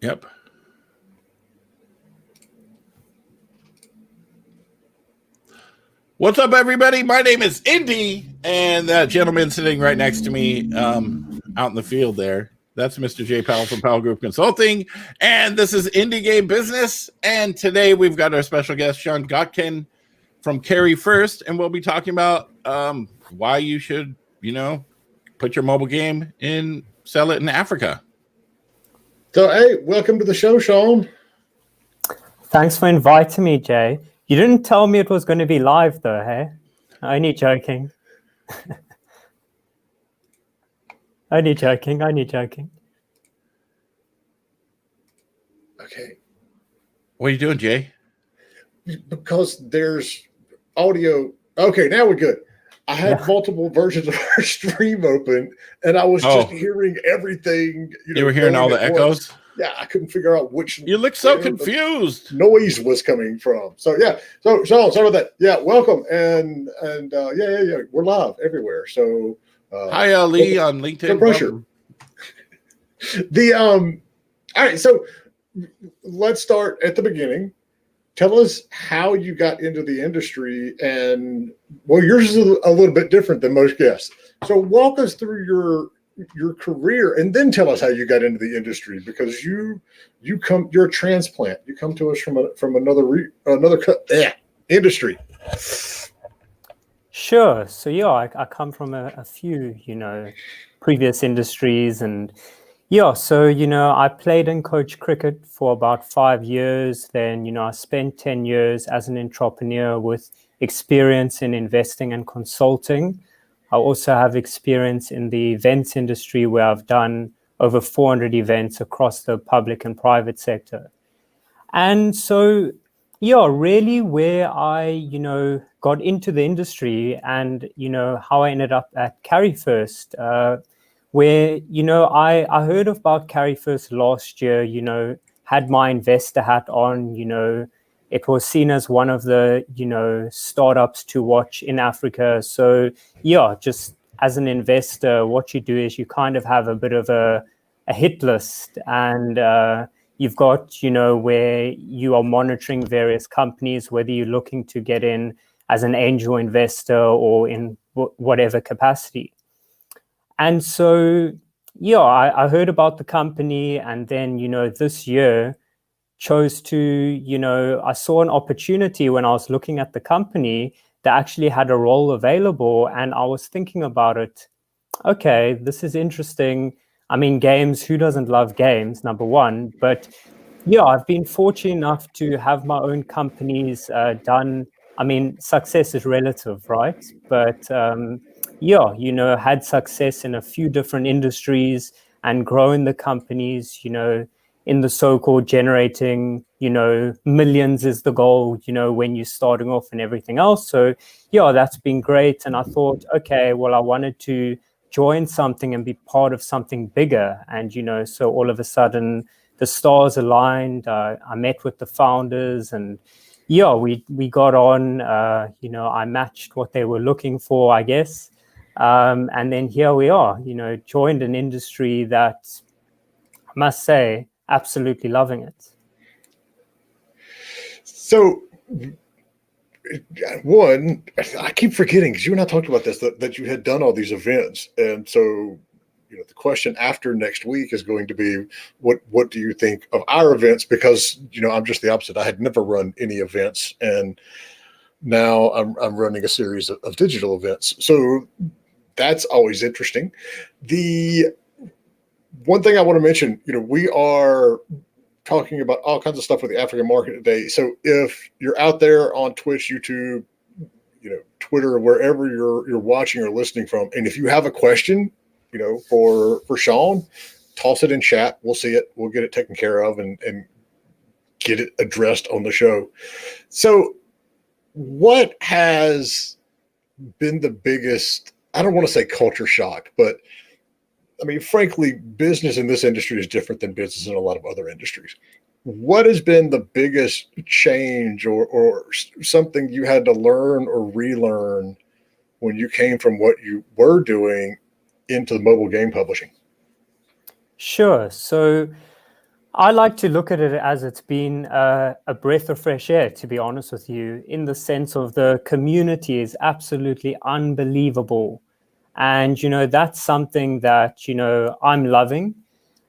Yep. What's up, everybody? My name is Indy, and that gentleman sitting right next to me out in the field there, that's Mr. J. Powell from Powell Group Consulting, and this is Indie Game Business, and today we've got our special guest, Sean Gotkin from Carry First, and we'll be talking about why you should, put your mobile game in, sell it in Africa. So, hey, welcome to the show, Sean. Thanks for inviting me, Jay. You didn't tell me it was going to be live, though, hey? Only joking. Only joking. Okay. What are you doing, Jay? Because there's audio. Okay, now we're good. I had multiple versions of our stream open, and I was just hearing everything. You were hearing all the echoes? Yeah, I couldn't figure out which. You look so confused. Noise was coming from. So yeah. So Sean, sorry about that. Yeah, welcome, and yeah. We're live everywhere. So hi, Ali on LinkedIn. No pressure. All right. So let's start at the beginning. Tell us how you got into the industry, and well, yours is a little bit different than most guests. So walk us through your career, and then tell us how you got into the industry, because you're a transplant. You come to us from another industry. Sure. So yeah, I come from a few previous industries, and yeah, so I played and coached cricket for about 5 years. Then I spent 10 years as an entrepreneur with experience in investing and consulting. I also have experience in the events industry, where I've done over 400 events across the public and private sector. And so, yeah, really where I, got into the industry, and, how I ended up at Carry First, where, I heard about Carry First last year, had my investor hat on, it was seen as one of the, startups to watch in Africa. So, yeah, just as an investor, what you do is you kind of have a bit of a hit list, and you've got, where you are monitoring various companies, whether you're looking to get in as an angel investor or in whatever capacity. And so, yeah, I heard about the company, and then, this year chose to, I saw an opportunity when I was looking at the company that actually had a role available, and I was thinking about it. Okay, this is interesting. I mean, games, who doesn't love games, number one? But yeah, I've been fortunate enough to have my own companies done. I mean, success is relative, right? But yeah, had success in a few different industries and growing the companies, in the so-called generating, millions is the goal, when you're starting off and everything else. So yeah, that's been great. And I thought, okay, well, I wanted to join something and be part of something bigger. And, so all of a sudden the stars aligned. I met with the founders, and yeah, we got on, I matched what they were looking for, I guess. And then here we are, joined an industry that, I must say, absolutely loving it. So, one, I keep forgetting, because you and I talked about this, that you had done all these events. And so, the question after next week is going to be, what do you think of our events? Because, I'm just the opposite. I had never run any events, and now I'm running a series of digital events. So that's always interesting. The one thing I want to mention, we are talking about all kinds of stuff with the African market today. So if you're out there on Twitch, YouTube, Twitter, wherever you're watching or listening from, and if you have a question, for Sean, toss it in chat. We'll see it. We'll get it taken care of and get it addressed on the show. So what has been the biggest, I don't want to say culture shock, but I mean, frankly, business in this industry is different than business in a lot of other industries. What has been the biggest change or something you had to learn or relearn when you came from what you were doing into the mobile game publishing? Sure. So I like to look at it as it's been a breath of fresh air, to be honest with you, in the sense of the community is absolutely unbelievable. And, that's something that, I'm loving.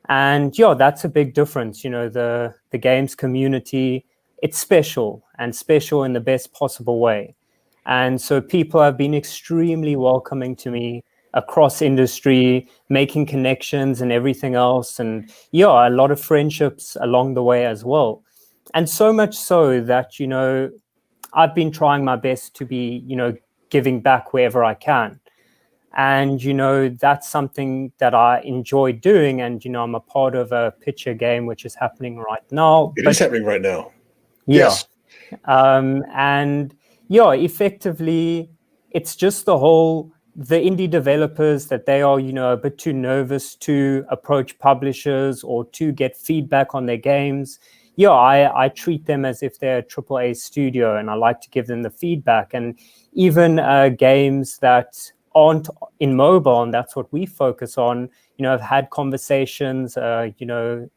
And yeah, that's a big difference. The games community, it's special and special in the best possible way. And so people have been extremely welcoming to me across industry, making connections and everything else. And yeah, a lot of friendships along the way as well. And so much so that, I've been trying my best to be, giving back wherever I can. And, that's something that I enjoy doing. And, I'm a part of a picture game, which is happening right now. It is happening right now. Yeah. Yes. And yeah, effectively, it's just the indie developers that they are, a bit too nervous to approach publishers or to get feedback on their games. Yeah, I treat them as if they're a AAA studio, and I like to give them the feedback. And even games that aren't in mobile, and that's what we focus on, I've had conversations,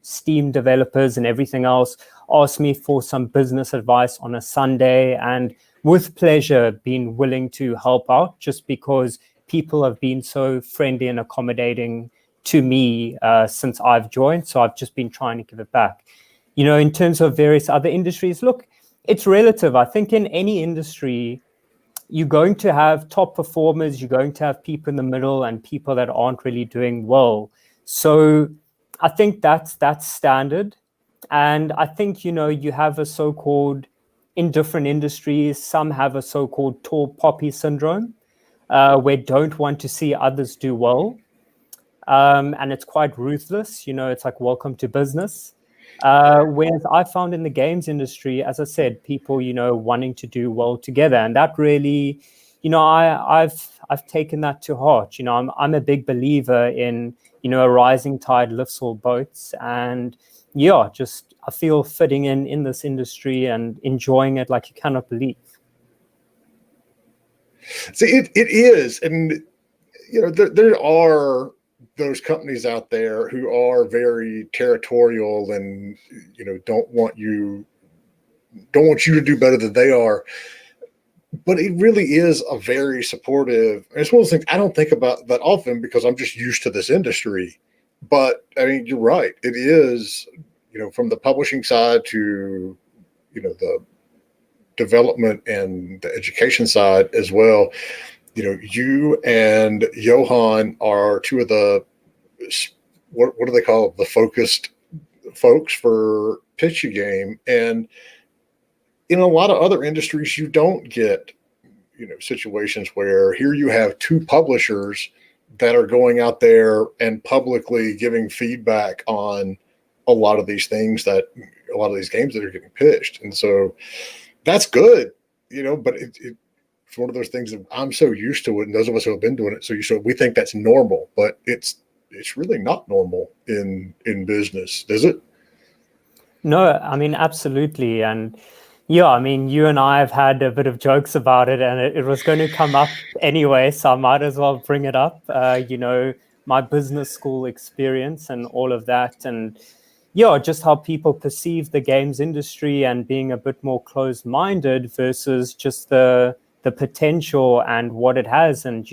Steam developers and everything else ask me for some business advice on a Sunday, and with pleasure been willing to help out, just because people have been so friendly and accommodating to me since I've joined. So I've just been trying to give it back. In terms of various other industries, look, it's relative. I think in any industry, you're going to have top performers, you're going to have people in the middle and people that aren't really doing well. So I think that's standard. And I think, you have a so-called, in different industries, some have a so-called tall poppy syndrome, where don't want to see others do well. And it's quite ruthless. It's like, welcome to business. Whereas I found in the games industry, as I said, people, wanting to do well together. And that really, I've taken that to heart. I'm a big believer in, a rising tide lifts all boats. And yeah, just I feel fitting in this industry and enjoying it like you cannot believe. See, it is. And, there are those companies out there who are very territorial and, don't want you to do better than they are. But it really is a very supportive. It's one of those things I don't think about that often because I'm just used to this industry. But I mean, you're right. It is, from the publishing side to, the development and the education side as well. You and Johan are two of the, what do they call it? The focused folks for Pitch a Game. And in a lot of other industries, you don't get, situations where here you have two publishers that are going out there and publicly giving feedback on a lot of these things a lot of these games that are getting pitched. And so that's good, but it's one of those things that I'm so used to it. And those of us who have been doing it, so we think that's normal, but it's really not normal in business, is it? No, I mean, absolutely. And yeah, I mean, you and I have had a bit of jokes about it, and it was going to come up anyway, so I might as well bring it up. My business school experience and all of that. And yeah, just how people perceive the games industry and being a bit more closed-minded versus just the potential and what it has. And,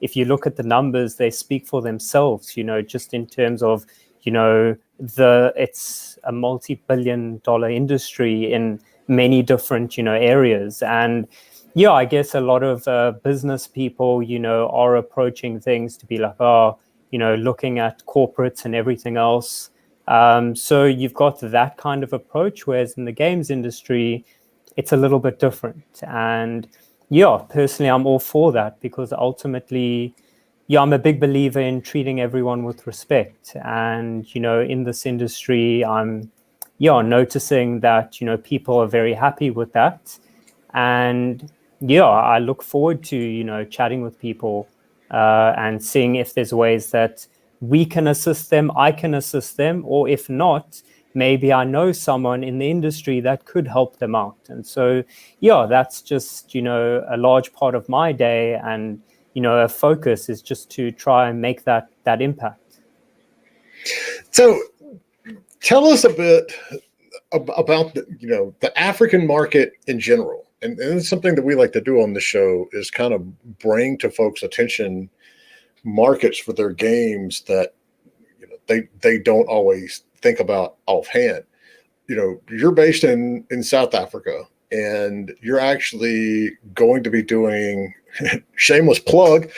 if you look at the numbers, they speak for themselves, just in terms of, it's a multi-billion-dollar industry in many different, areas. And yeah, I guess a lot of business people, are approaching things to be like, looking at corporates and everything else. So you've got that kind of approach, whereas in the games industry, it's a little bit different. And yeah, personally, I'm all for that because ultimately, yeah, I'm a big believer in treating everyone with respect. And, in this industry, I'm, noticing that, people are very happy with that. And yeah, I look forward to, chatting with people and seeing if there's ways that we can assist them, I can assist them, or if not, maybe I know someone in the industry that could help them out. And so, yeah, that's just, a large part of my day. And, a focus is just to try and make that impact. So Tell us a bit about the African market in general. And it's something that we like to do on the show is kind of bring to folks' attention markets for their games that they don't always think about offhand. You're based in South Africa, and you're actually going to be doing shameless plug.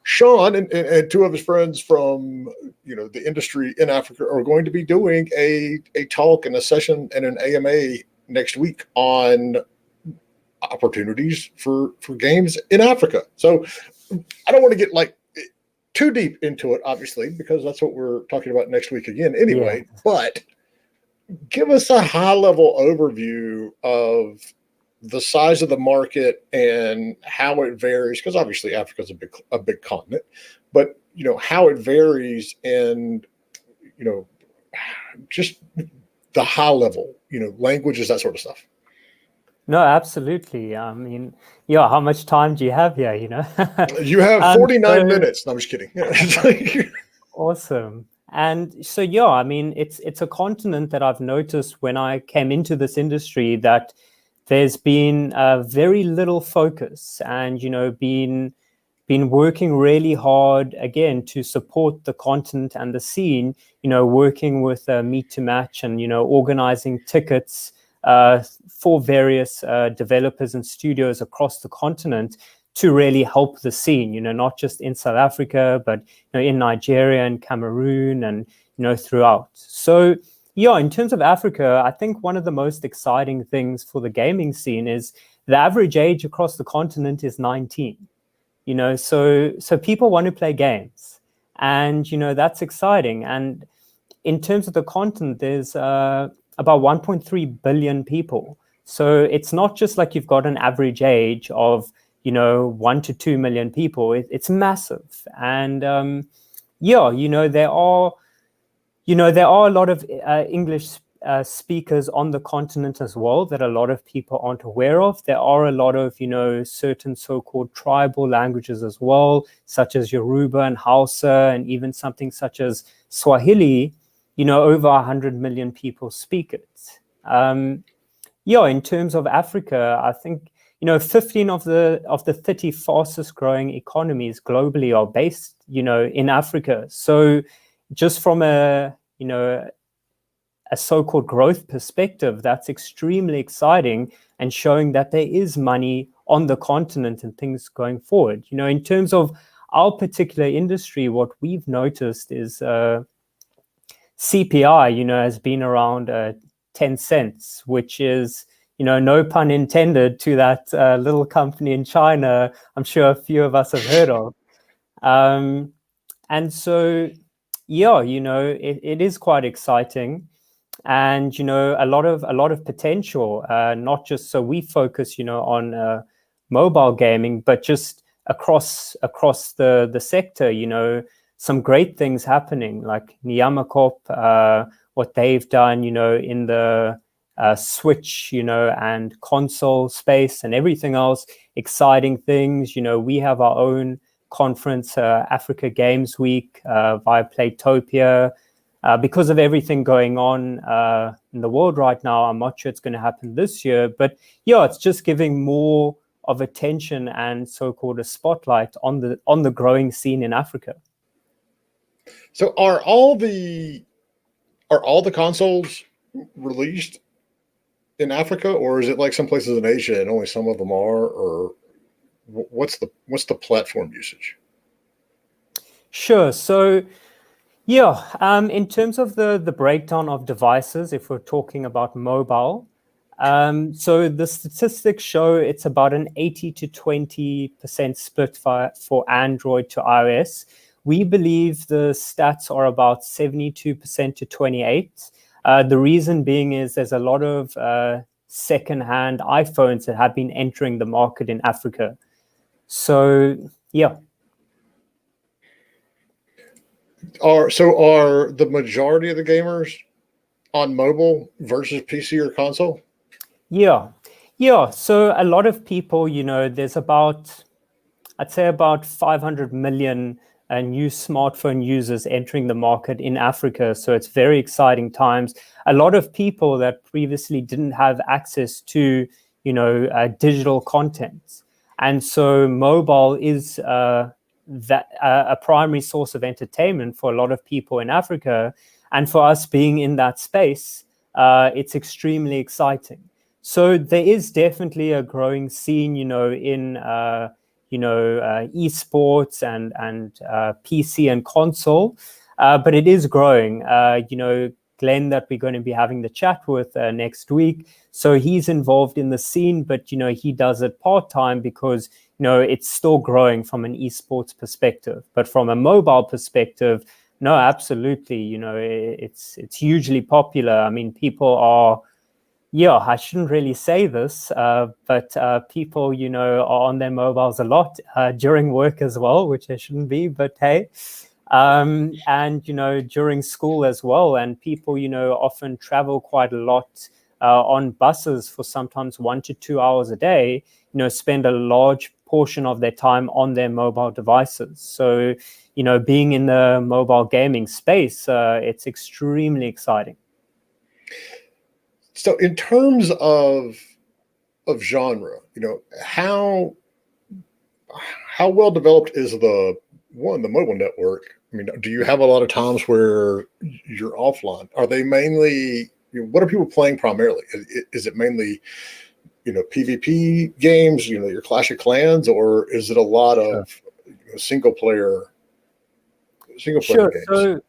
Sean and two of his friends from the industry in Africa are going to be doing a talk and a session and an AMA next week on opportunities for games in Africa. So I don't want to get too deep into it, obviously, because that's what we're talking about next week again anyway. Yeah. But give us a high level overview of the size of the market and how it varies, because obviously Africa is a big continent, but how it varies and just the high level, languages, that sort of stuff. No, absolutely. I mean, yeah, how much time do you have here, You have 49 minutes. No, I'm just kidding. Awesome. And so, yeah, I mean, it's a continent that I've noticed when I came into this industry that there's been very little focus and, been working really hard, again, to support the continent and the scene, working with Meet to Match and, organizing tickets for various developers and studios across the continent to really help the scene, not just in South Africa, but in Nigeria and Cameroon and, throughout. So, yeah, in terms of Africa, I think one of the most exciting things for the gaming scene is the average age across the continent is 19. So people want to play games, and that's exciting. And in terms of the continent, there's about 1.3 billion people. So it's not just like you've got an average age of 1 to 2 million people. It's massive, and there are a lot of English speakers on the continent as well that a lot of people aren't aware of. There are a lot of, certain so-called tribal languages as well, such as Yoruba and Hausa, and even something such as Swahili. Over 100 million people speak it. In terms of Africa, I think 15 of the 30 fastest growing economies globally are based, in Africa. So just from a so-called growth perspective, that's extremely exciting and showing that there is money on the continent and things going forward. In terms of our particular industry, what we've noticed is CPI, has been around 10 cents, which is, no pun intended to that little company in China I'm sure a few of us have heard of. And so, yeah, it is quite exciting. And a lot of potential, not just so we focus on mobile gaming, but just across the sector. Some great things happening, like Niamakop, what they've done in the Switch and console space and everything else, exciting things. We have our own conference, Africa Games Week, via Playtopia. Because of everything going on in the world right now, I'm not sure it's going to happen this year. But yeah, it's just giving more of attention and so-called a spotlight on the growing scene in Africa. So are all the consoles released in Africa, or is it like some places in Asia and only some of them are, or what's the platform usage? Sure. So yeah, in terms of the breakdown of devices, if we're talking about mobile, so the statistics show it's about an 80 to 20% split for Android to iOS. We believe the stats are about 72% to 28%. The reason being is there's a lot of second-hand iPhones that have been entering the market in Africa. So, yeah. Are the majority of the gamers on mobile versus PC or console? Yeah. So a lot of people, there's I'd say about 500 million new smartphone users entering the market in Africa. So it's very exciting times. A lot of people that previously didn't have access to, digital content. And so mobile is a primary source of entertainment for a lot of people in Africa. And for us being in that space, it's extremely exciting. So there is definitely a growing scene, in esports and PC and console, but it is growing. Glenn, that we're going to be having the chat with next week. So he's involved in the scene, but he does it part-time because it's still growing from an esports perspective. But from a mobile perspective, no, absolutely, it's hugely popular. I mean, people are, I shouldn't really say this, but people, are on their mobiles a lot during work as well, which they shouldn't be, but hey. And during school as well, and people often travel quite a lot on buses for sometimes 1 to 2 hours a day, spend a large portion of their time on their mobile devices. So being in the mobile gaming space, it's extremely exciting. So in terms of genre, how well developed is the mobile network? I mean, do you have a lot of times where you're offline? Are they mainly, what are people playing primarily? Is it mainly, PvP games, your Clash of Clans, or is it a lot of single player games? So,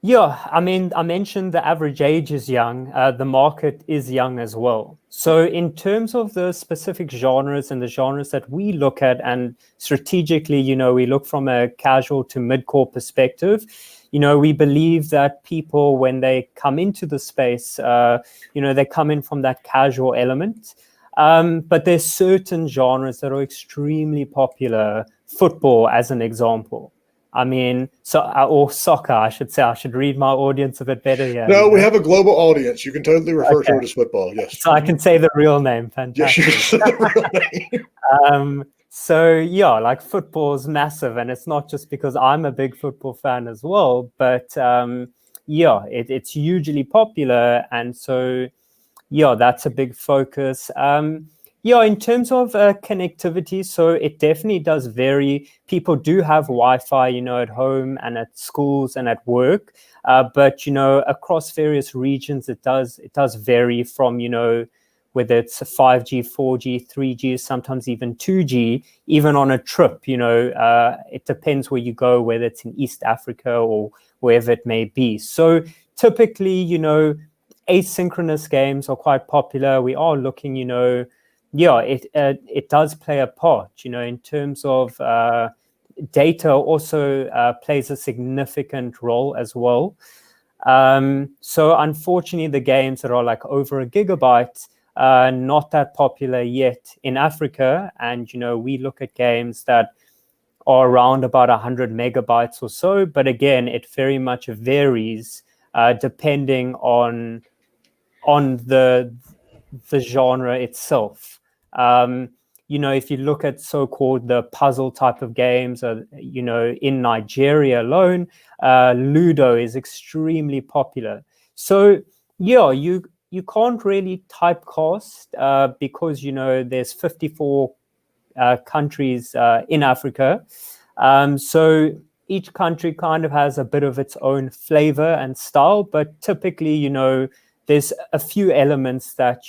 yeah, I mean, I mentioned the average age is young. The market is young as well. So in terms of the specific genres and the genres that we look at, and strategically, we look from a casual to mid-core perspective. We believe that people, when they come into the space, they come in from that casual element. But there's certain genres that are extremely popular. Football, as an example. I mean, or soccer, I should say. I should read my audience a bit better here. No, we have a global audience. You can totally refer to it as football. Yes. So I can say the real name. Fantastic. Yes, you can say the real name. So yeah, like football is massive, and it's not just because I'm a big football fan as well, but it's hugely popular, and so that's a big focus. In terms of connectivity, so it definitely does vary. People do have Wi-Fi, at home and at schools and at work, but across various regions, it does vary from whether it's 5G, 4G, 3G, sometimes even 2G, even on a trip. It depends where you go, whether it's in East Africa or wherever it may be. So typically, asynchronous games are quite popular. We are looking, it does play a part, in terms of data also plays a significant role as well. So unfortunately, the games that are like over a gigabyte are not that popular yet in Africa. And, we look at games that are around about 100 megabytes or so. But again, it very much varies depending on the genre itself. If you look at so-called the puzzle type of games, in Nigeria alone, Ludo is extremely popular. So you can't really typecast because there's 54 countries in Africa. So each country kind of has a bit of its own flavor and style, but typically, there's a few elements that,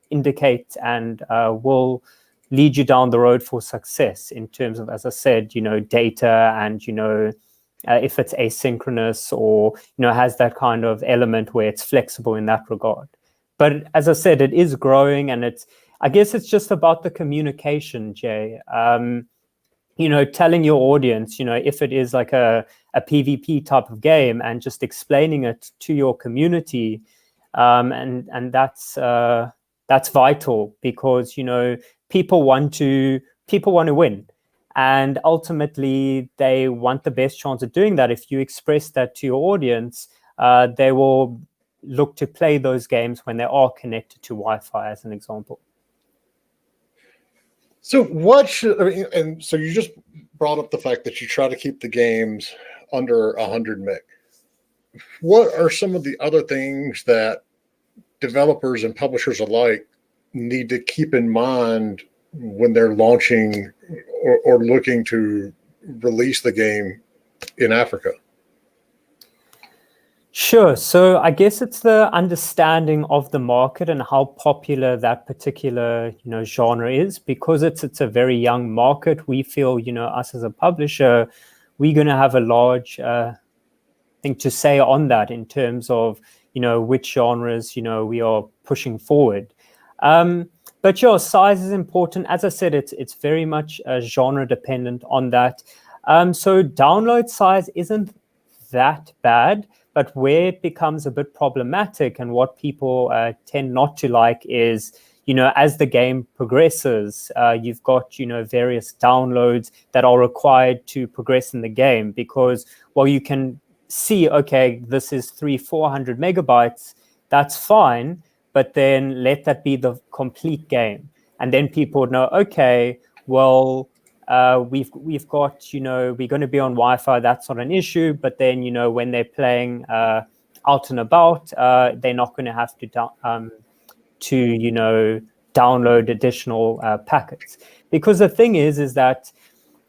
indicate and will lead you down the road for success in terms of, as I said, data and, if it's asynchronous or, has that kind of element where it's flexible in that regard. But as I said, it is growing, and I guess it's just about the communication, Jay. Telling your audience, if it is like a PvP type of game, and just explaining it to your community, and that's vital, because people want to win, and ultimately they want the best chance of doing that. If you express that to your audience, they will look to play those games when they are connected to Wi-Fi, as an example. So and so you just brought up the fact that you try to keep the games under 100 meg. What are some of the other things that developers and publishers alike need to keep in mind when they're launching or looking to release the game in Africa? Sure. So I guess it's the understanding of the market and how popular that particular, genre is, because it's a very young market. We feel, us as a publisher, we're going to have a large thing to say on that in terms of, which genres, we are pushing forward. But size is important. As I said, it's very much genre dependent on that. So download size isn't that bad, but where it becomes a bit problematic and what people tend not to like is, as the game progresses, you've got, various downloads that are required to progress in the game, because while you can see, okay, this is 300-400 megabytes, that's fine, but then let that be the complete game. And then people would know, okay, well, we've got, we're going to be on Wi-Fi, that's not an issue. But then, when they're playing out and about, they're not going to have to download additional packets. Because the thing is that,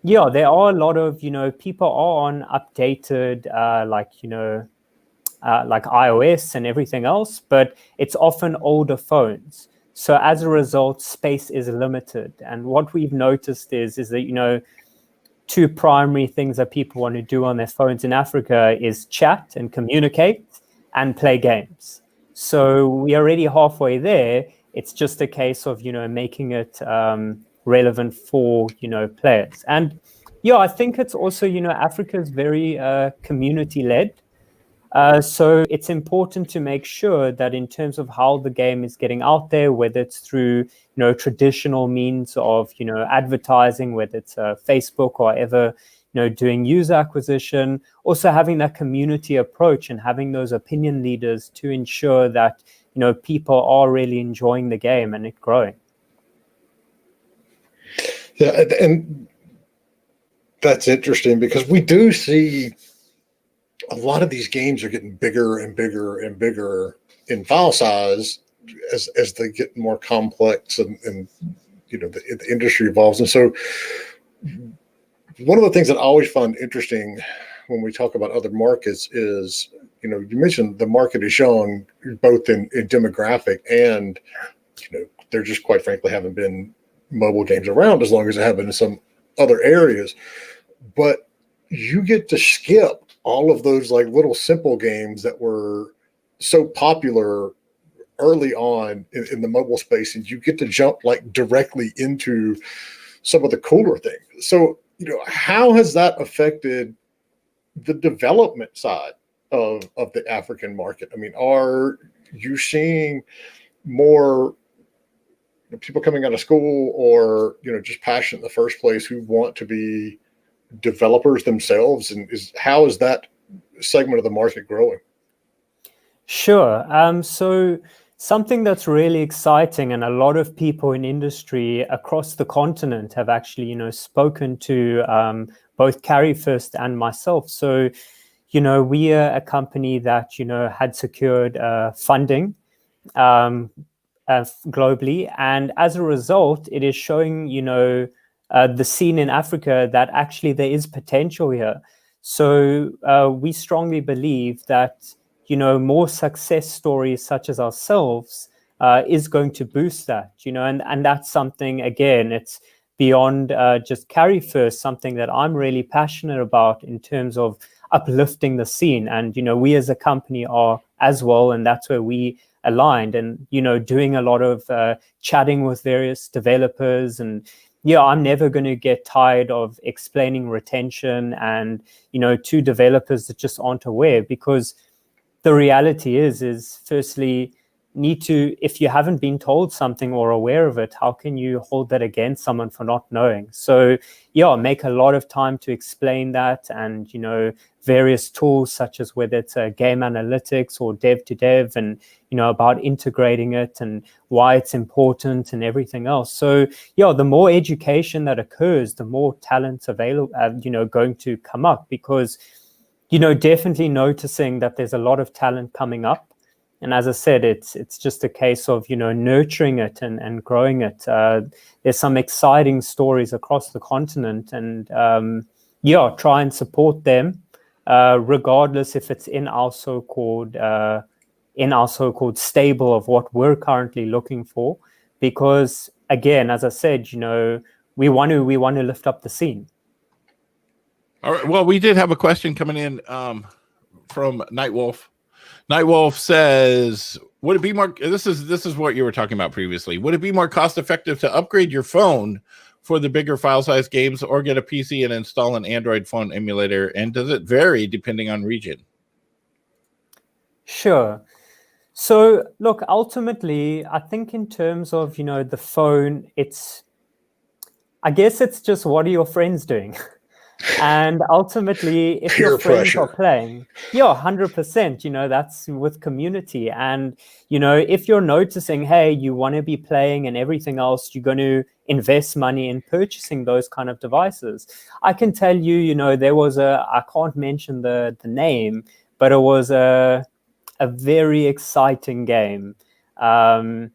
there are a lot of, people are on updated, like iOS and everything else, but it's often older phones. So as a result, space is limited. And what we've noticed is that, two primary things that people want to do on their phones in Africa is chat and communicate and play games. So we're already halfway there. It's just a case of, making it relevant for, players. And I think it's also, Africa is very community-led. So it's important to make sure that in terms of how the game is getting out there, whether it's through, traditional means of, advertising, whether it's Facebook or ever, doing user acquisition, also having that community approach and having those opinion leaders to ensure that, people are really enjoying the game and it growing. Yeah, and that's interesting because we do see a lot of these games are getting bigger and bigger and bigger in file size as they get more complex and the industry evolves. And so one of the things that I always find interesting when we talk about other markets is, you mentioned the market is young, both in demographic and, there just quite frankly haven't been mobile games around as long as they have been in some other areas. But you get to skip all of those like little simple games that were so popular early on in the mobile space, and you get to jump like directly into some of the cooler things. So, how has that affected the development side of the African market? I mean, are you seeing more people coming out of school or, just passionate in the first place who want to be developers themselves, and how is that segment of the market growing? Sure. So something that's really exciting, and a lot of people in industry across the continent have actually, spoken to both Carrie First and myself. So, we are a company that, had secured funding globally. And as a result, it is showing, the scene in Africa that actually there is potential here. So we strongly believe that, more success stories such as ourselves is going to boost that, and that's something, again, it's beyond just Carry First, something that I'm really passionate about in terms of uplifting the scene. And, we as a company are as well, and that's where we aligned and, doing a lot of chatting with various developers. And I'm never going to get tired of explaining retention and, to developers that just aren't aware, because the reality is firstly, need to, if you haven't been told something or aware of it, how can you hold that against someone for not knowing? So yeah, make a lot of time to explain that, and various tools such as whether it's game analytics or dev to dev, and about integrating it and why it's important and everything else. So yeah, the more education that occurs, the more talent's available, going to come up, because definitely noticing that there's a lot of talent coming up. And as I said, it's just a case of nurturing it and growing it. There's some exciting stories across the continent, and try and support them, regardless if it's in our so-called stable of what we're currently looking for. Because again, as I said, we want to lift up the scene. All right. Well, we did have a question coming in from Nightwolf. Nightwolf says, would it be more, this is what you were talking about previously, would it be more cost effective to upgrade your phone for the bigger file size games, or get a PC and install an Android phone emulator? And does it vary depending on region? Sure. So look, ultimately, I think in terms of, the phone, I guess it's just, what are your friends doing? And ultimately, if Peer your friends pressure. are playing, 100%, that's with community. And, if you're noticing, hey, you want to be playing and everything else, you're going to invest money in purchasing those kind of devices. I can tell you, there was I can't mention the name, but it was a very exciting game. And,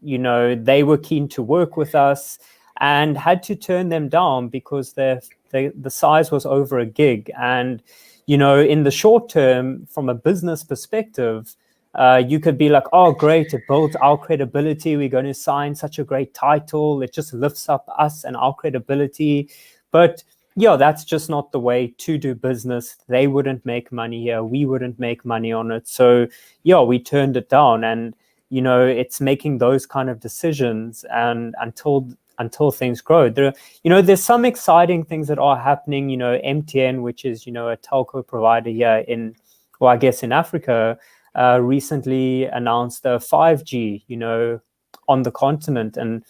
they were keen to work with us, and had to turn them down because the size was over a gig. And, in the short term, from a business perspective, you could be like, oh, great, it builds our credibility. We're going to sign such a great title. It just lifts up us and our credibility. But that's just not the way to do business. They wouldn't make money here. We wouldn't make money on it. So we turned it down. And, it's making those kind of decisions, and until things grow. There's some exciting things that are happening. MTN, which is, a telco provider here in Africa, recently announced a 5G, on the continent, and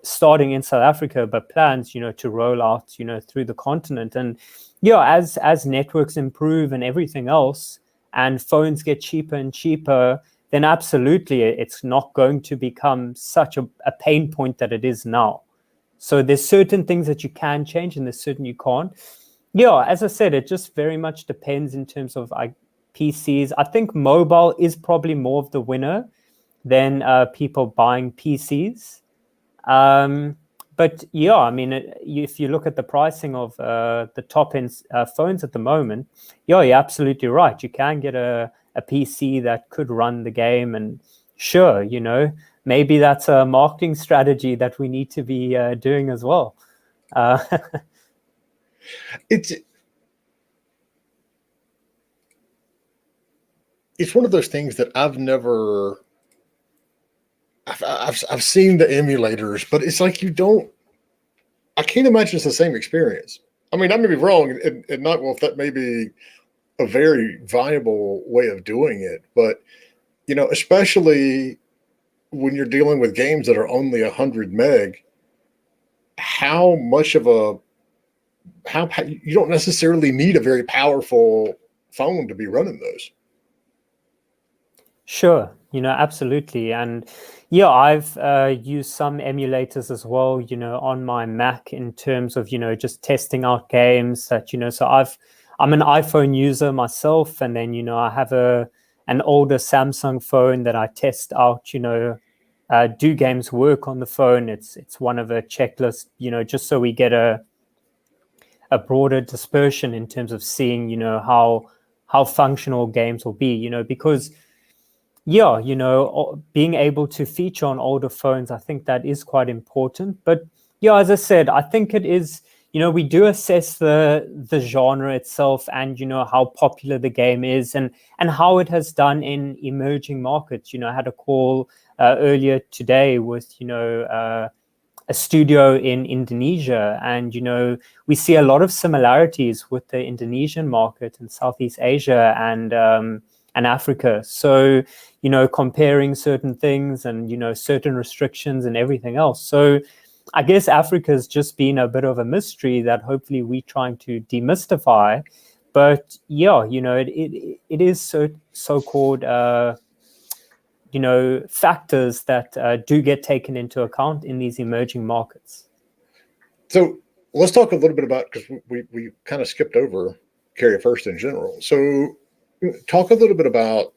starting in South Africa, but plans, to roll out, through the continent. And as networks improve and everything else, and phones get cheaper and cheaper, then absolutely it's not going to become such a pain point that it is now. So there's certain things that you can change, and there's certain you can't. As I said, it just very much depends in terms of PCs. I think mobile is probably more of the winner than people buying PCs. But if you look at the pricing of the top end phones at the moment, you're absolutely right. You can get a PC that could run the game, and sure, maybe that's a marketing strategy that we need to be doing as well. It's one of those things that I've seen the emulators, but it's like I can't imagine it's the same experience. I mean, I may be wrong, and Nightwolf, that may be a very viable way of doing it, but especially when you're dealing with games that are only 100 meg, how much of you don't necessarily need a very powerful phone to be running those. Sure, absolutely. And I've used some emulators as well, on my Mac, in terms of, just testing out games that, so I'm an iPhone user myself, and then, I have an older Samsung phone that I test out, do games work on the phone? It's one of a checklist, just so we get a broader dispersion in terms of seeing, how functional games will be, because being able to feature on older phones, I think that is quite important. But as I said, I think it is, we do assess the genre itself, and how popular the game is, and how it has done in emerging markets. I had a call earlier today with a studio in Indonesia, and we see a lot of similarities with the Indonesian market in Southeast Asia, and and Africa. So, comparing certain things and, certain restrictions and everything else. So I guess Africa's just been a bit of a mystery that hopefully we're trying to demystify. But yeah, it is so-called, factors that do get taken into account in these emerging markets. So let's talk a little bit about, because we kind of skipped over Carry First in general. So talk a little bit about,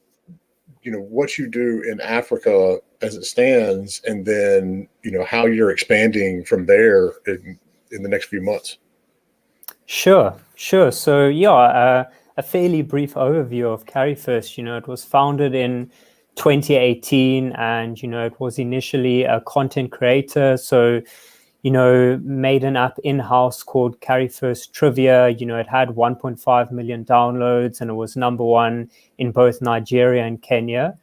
what you do in Africa as it stands, and then, how you're expanding from there in the next few months. Sure. So yeah, a fairly brief overview of Carry First. It was founded in 2018, and it was initially a content creator. So made an app in-house called Carry First Trivia. It had 1.5 million downloads, and it was #1 in both Nigeria and Kenya.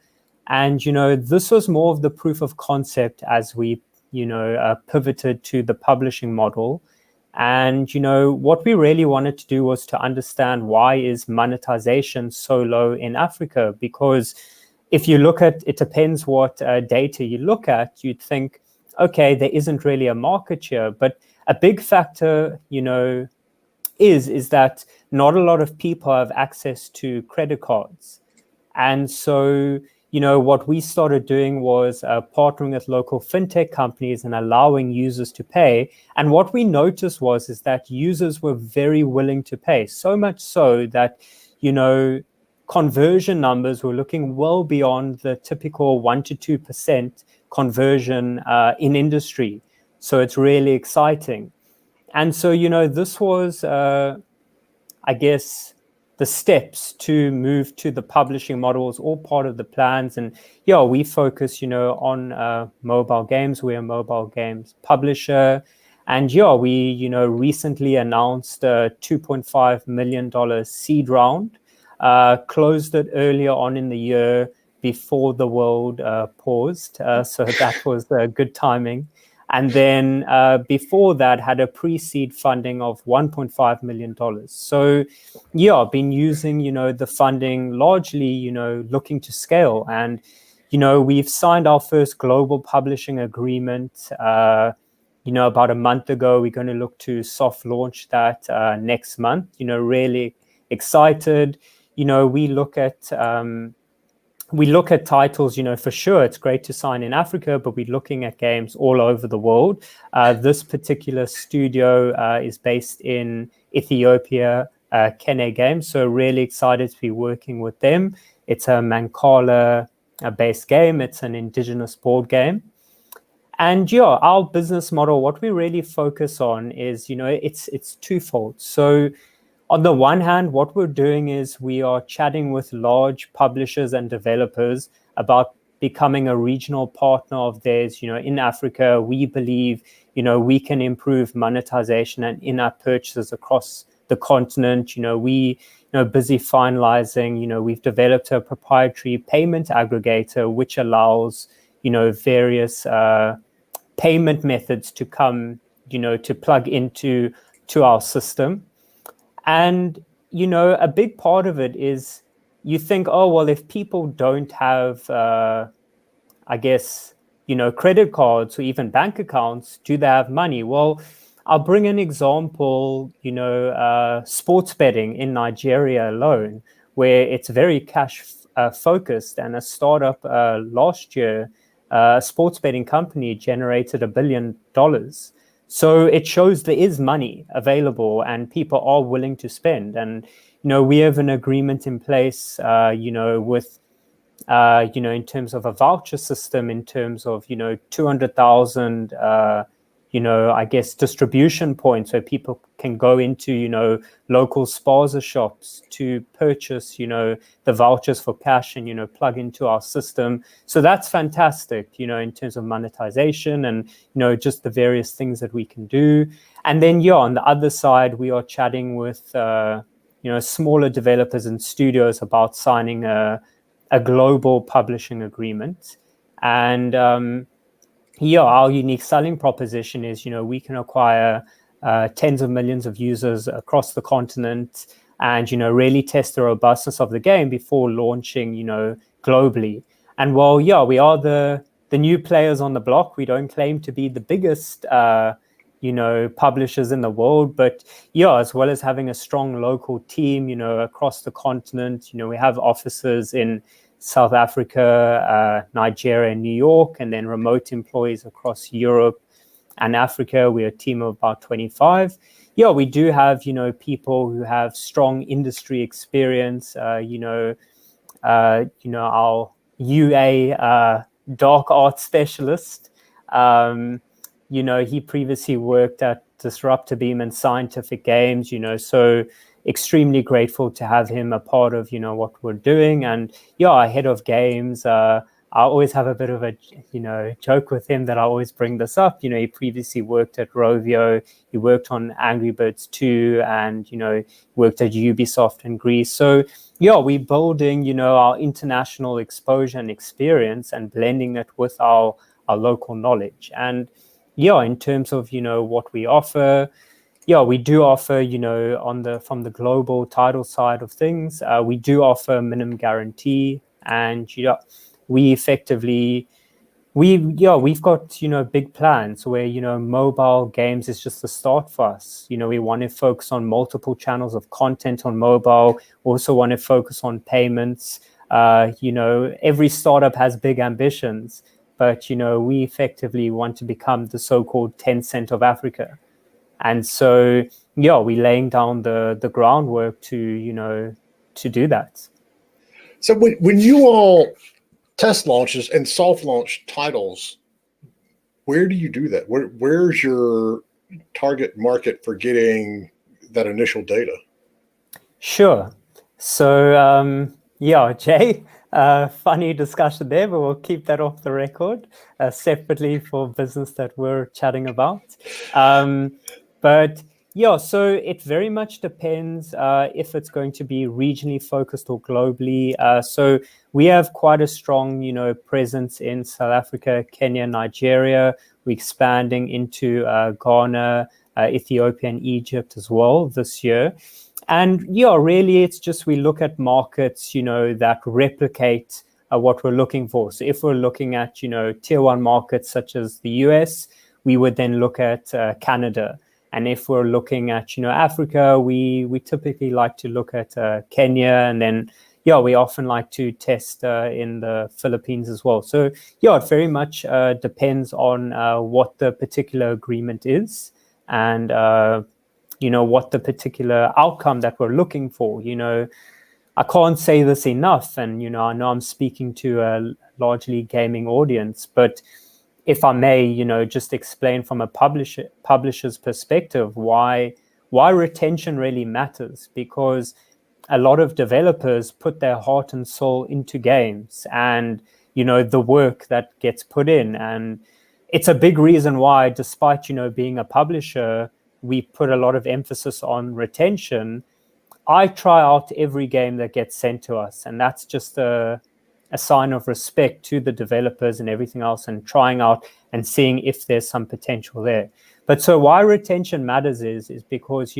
And this was more of the proof of concept as we pivoted to the publishing model. And what we really wanted to do was to understand, why is monetization so low in Africa? Because if you look at it, depends what data you look at, you'd think, okay, there isn't really a market here. But a big factor, is that not a lot of people have access to credit cards. And so, what we started doing was partnering with local fintech companies and allowing users to pay. And what we noticed is that users were very willing to pay, so much so that, conversion numbers were looking well beyond the typical 1% to 2% conversion in industry. So it's really exciting. And so, this was, I guess, the steps to move to the publishing model was all part of the plans. And yeah, we focus, on mobile games. We're a mobile games publisher. And yeah, we, recently announced a $2.5 million seed round, closed it earlier on in the year before the world paused. So that was good timing. And then before that, had a pre-seed funding of $1.5 million. So yeah, I've been using, the funding largely, looking to scale. And, we've signed our first global publishing agreement, about a month ago. We're going to look to soft launch that next month, really excited. We look at titles, for sure, it's great to sign in Africa, but we're looking at games all over the world. This particular studio is based in Ethiopia, Kene Games. So really excited to be working with them. It's a Mancala-based game. It's an indigenous board game. And yeah, our business model, what we really focus on is, it's twofold. So on the one hand, what we're doing is we are chatting with large publishers and developers about becoming a regional partner of theirs. In Africa, we believe, we can improve monetization and in-app purchases across the continent. We busy finalizing, we've developed a proprietary payment aggregator, which allows, various payment methods to come, to plug into our system. And, a big part of it is you think, oh, well, if people don't have, I guess, credit cards or even bank accounts, do they have money? Well, I'll bring an example, sports betting in Nigeria alone, where it's very cash focused. And a startup last year, a sports betting company generated $1 billion. So it shows there is money available and people are willing to spend. And, we have an agreement in place, with, in terms of a voucher system, in terms of, 200,000, I guess, distribution points where people can go into, local spaza shops to purchase, the vouchers for cash and, plug into our system. So that's fantastic, in terms of monetization and, just the various things that we can do. And then, yeah, on the other side, we are chatting with, smaller developers and studios about signing a global publishing agreement. And, our unique selling proposition is, we can acquire tens of millions of users across the continent, and, really test the robustness of the game before launching, globally. And while, yeah, we are the new players on the block, we don't claim to be the biggest, publishers in the world, but yeah, as well as having a strong local team, across the continent, we have offices in South Africa, Nigeria, and New York, and then remote employees across Europe and Africa. We're a team of about 25. Yeah, we do have, people who have strong industry experience, our UA dark art specialist. He previously worked at Disruptor Beam and Scientific Games, so extremely grateful to have him a part of, what we're doing. And yeah, our head of games, I always have a bit of a, joke with him that I always bring this up. He previously worked at Rovio, he worked on Angry Birds 2, and, worked at Ubisoft in Greece. So yeah, we're building, our international exposure and experience and blending it with our local knowledge. And yeah, in terms of, what we offer, yeah, we do offer, from the global title side of things, we do offer minimum guarantee, and we effectively, we've got, big plans where, mobile games is just the start for us. We want to focus on multiple channels of content on mobile. We also want to focus on payments. Every startup has big ambitions, but, we effectively want to become the so-called Tencent of Africa. And so, yeah, we're laying down the groundwork to do that. So when you all test launches and soft launch titles, where do you do that? Where's your target market for getting that initial data? Sure. So, yeah, Jay, funny discussion there, but we'll keep that off the record separately for business that we're chatting about. But yeah, so it very much depends if it's going to be regionally focused or globally. So we have quite a strong, presence in South Africa, Kenya, Nigeria. We're expanding into Ghana, Ethiopia, and Egypt as well this year. And yeah, really, it's just we look at markets, that replicate what we're looking for. So if we're looking at, tier one markets such as the US, we would then look at Canada. And if we're looking at, Africa, we typically like to look at Kenya, and then, yeah, we often like to test in the Philippines as well. So yeah, it very much depends on what the particular agreement is, and what the particular outcome that we're looking for. I can't say this enough, and I know I'm speaking to a largely gaming audience, but if I may, just explain from a publisher's perspective why retention really matters, because a lot of developers put their heart and soul into games, and the work that gets put in, and it's a big reason why, despite being a publisher, we put a lot of emphasis on retention. I try out every game that gets sent to us, and that's just a sign of respect to the developers and everything else, and trying out and seeing if there's some potential there. But so why retention matters is because,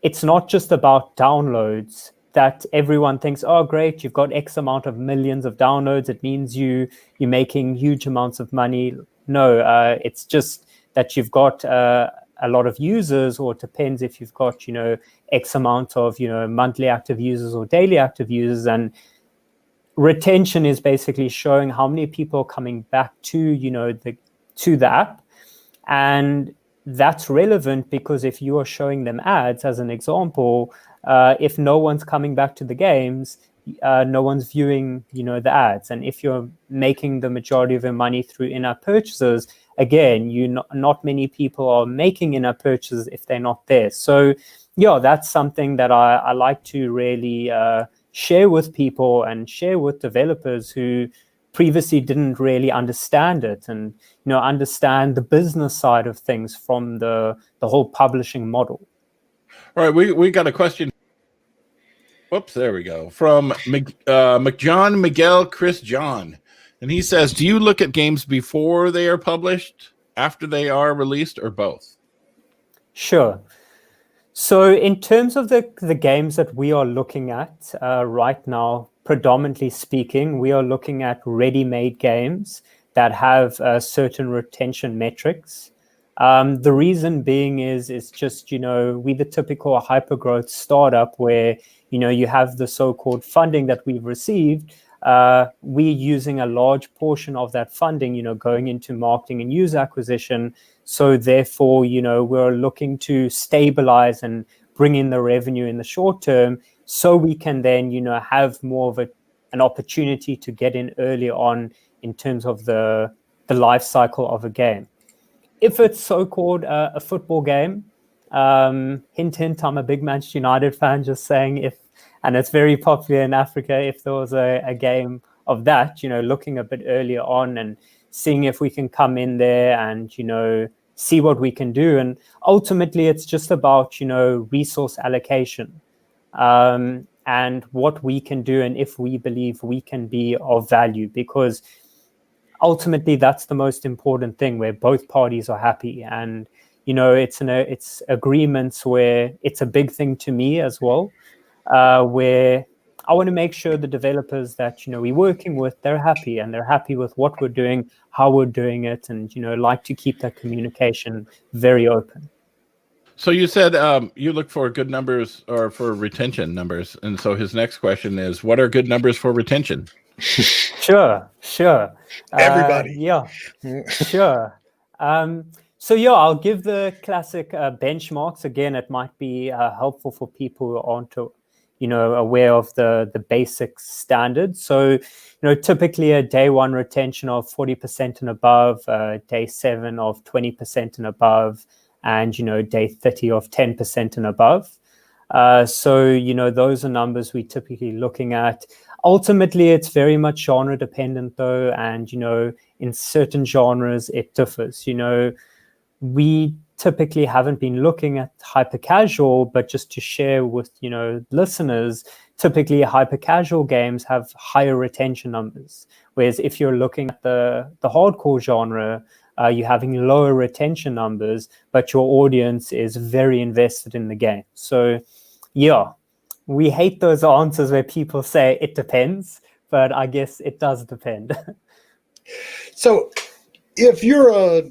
it's not just about downloads that everyone thinks, oh, great, you've got X amount of millions of downloads, it means you're making huge amounts of money. No, it's just that you've got a lot of users, or it depends if you've got, X amount of, monthly active users or daily active users. And retention is basically showing how many people are coming back to, the app. And that's relevant because if you are showing them ads, as an example, if no one's coming back to the games, no one's viewing, the ads. And if you're making the majority of your money through in-app purchases, again, not many people are making in-app purchases if they're not there. So yeah, that's something that I like to really share with people and share with developers who previously didn't really understand it, and understand the business side of things from the whole publishing model. All right, we got a question. Whoops, there we go. From McJohn Miguel Chris John. And he says, do you look at games before they are published, after they are released, or both? Sure. So in terms of the games that we are looking at right now, predominantly speaking, we are looking at ready-made games that have certain retention metrics. The reason being is just, we the typical hyper-growth startup where, you have the so-called funding that we've received. We're using a large portion of that funding, going into marketing and user acquisition. So therefore, we're looking to stabilize and bring in the revenue in the short term so we can then, have more of an opportunity to get in early on in terms of the life cycle of a game. If it's so-called a football game, hint, hint, I'm a big Manchester United fan, just saying and it's very popular in Africa, if there was a game of that, looking a bit earlier on and seeing if we can come in there and, see what we can do. And ultimately, it's just about, resource allocation and what we can do and if we believe we can be of value, because ultimately that's the most important thing, where both parties are happy. And it's agreements where it's a big thing to me as well, where I want to make sure the developers that we're working with, they're happy and they're happy with what we're doing, how we're doing it, and like to keep that communication very open. So you said you look for good numbers or for retention numbers, and so his next question is, what are good numbers for retention? Sure. Everybody. Yeah, sure. So yeah, I'll give the classic benchmarks. Again, it might be helpful for people who aren't aware of the basic standards. So typically a day 1 retention of 40% and above, day 7 of 20% and above, and day 30 of 10% and above. So those are numbers we're typically looking at. Ultimately, it's very much genre dependent though, and in certain genres it differs. We typically haven't been looking at hyper casual, but just to share with listeners, typically hyper casual games have higher retention numbers, whereas if you're looking at the hardcore genre, you're having lower retention numbers, but your audience is very invested in the game. So yeah, we hate those answers where people say it depends, but I guess it does depend. So if you're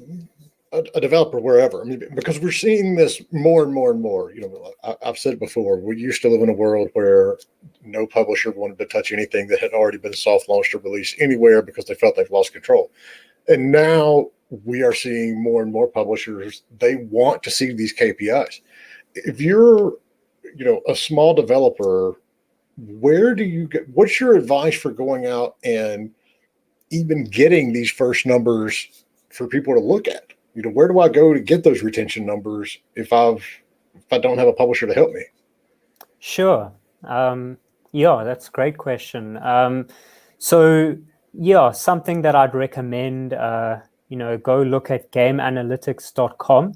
a developer wherever, I mean, because we're seeing this more and more and more, I've said it before, we used to live in a world where no publisher wanted to touch anything that had already been soft launched or released anywhere because they felt they've lost control. And now we are seeing more and more publishers, they want to see these KPIs. If you're, a small developer, what's your advice for going out and even getting these first numbers for people to look at? Where do I go to get those retention numbers if I don't have a publisher to help me? Sure. Yeah, that's a great question. So yeah, something that I'd recommend, go look at gameanalytics.com.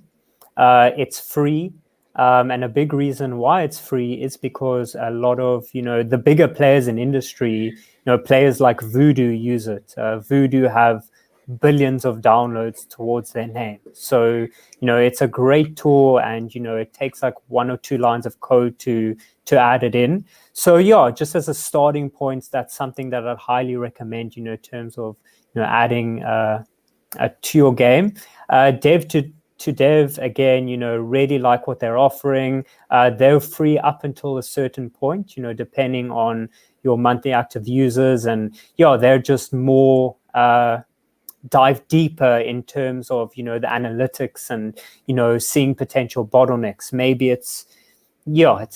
It's free. And a big reason why it's free is because a lot of, the bigger players in industry, players like Voodoo use it. Voodoo have billions of downloads towards their name. So, it's a great tool, and, it takes like 1 or 2 lines of code to add it in. So yeah, just as a starting point, that's something that I'd highly recommend, in terms of, adding to your game. Dev to dev, again, really like what they're offering. They're free up until a certain point, depending on your monthly active users. And yeah, they're just more dive deeper in terms of, the analytics and, seeing potential bottlenecks. Maybe it's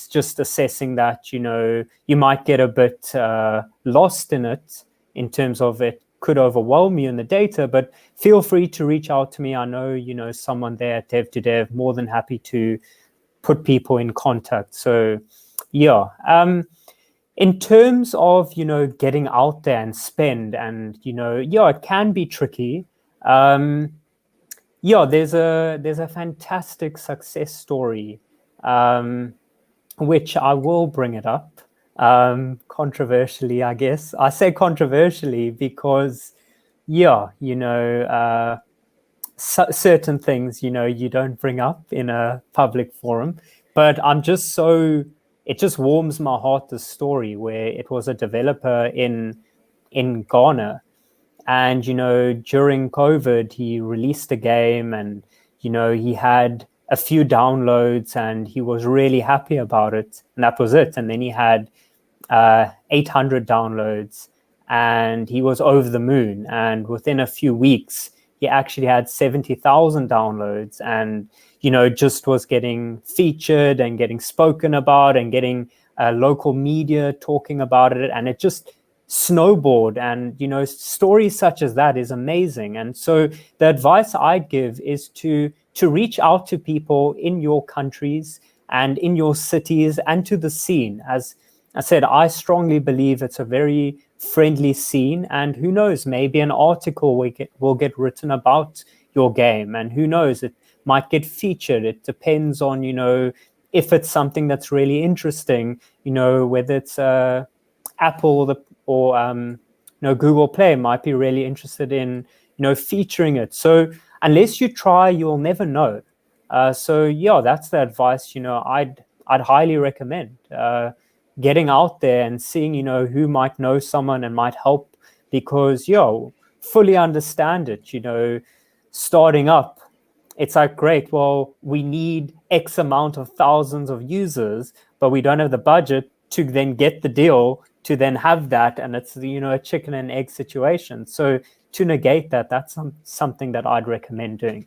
just assessing that, you might get a bit lost in it in terms of it could overwhelm you in the data, but feel free to reach out to me. I know, someone there at Dev to Dev, more than happy to put people in contact. So yeah. In terms of, getting out there and spend, and, it can be tricky. There's a fantastic success story, which I will bring it up. Controversially, I guess. I say controversially because, certain things, you don't bring up in a public forum. but it just warms my heart, this story where it was a developer in Ghana. And, during COVID, he released a game and, he had a few downloads and he was really happy about it. And that was it. And then he had 800 downloads and he was over the moon. And within a few weeks, he actually had 70,000 downloads and, just was getting featured and getting spoken about and getting local media talking about it. And it just snowboard. And stories such as that is amazing. And so the advice I'd give is to reach out to people in your countries and in your cities and to the scene. As I said, I strongly believe it's a very friendly scene, and who knows, maybe an article will get written about your game, and who knows, it might get featured. It depends on if it's something that's really interesting, whether it's Apple or Google Play might be really interested in featuring it. So unless you try, you'll never know. So yeah, that's the advice I'd highly recommend. Getting out there and seeing who might know someone and might help, because fully understand it. Starting up, it's like, great, well, we need X amount of thousands of users, but we don't have the budget to then get the deal to then have that, and it's a chicken and egg situation. So to negate that, that's something that I'd recommend doing.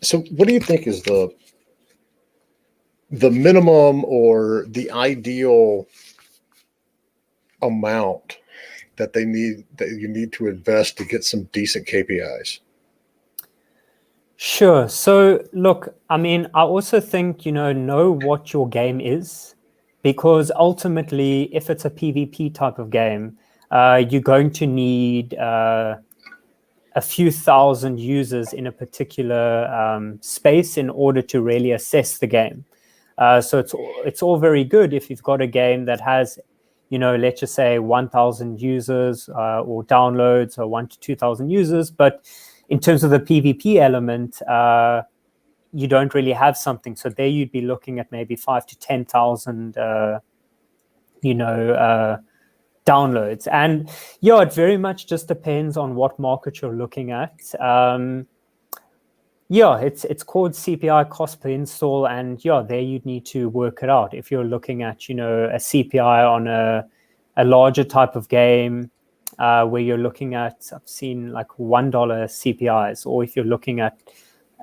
So what do you think is the minimum or the ideal amount that you need to invest to get some decent KPIs? Sure. So look, I mean, I also think, know what your game is, because ultimately, if it's a PvP type of game, you're going to need a few thousand users in a particular space in order to really assess the game. So it's all very good if you've got a game that has, let's just say 1,000 users or downloads, or 1,000 to 2,000 users. But in terms of the PvP element, you don't really have something. So there you'd be looking at maybe 5,000 to 10,000, downloads. And it very much just depends on what market you're looking at. It's called CPI, cost per install, and there you'd need to work it out. If you're looking at a CPI on a larger type of game, where you're looking at, I've seen like $1 CPIs, or if you're looking at,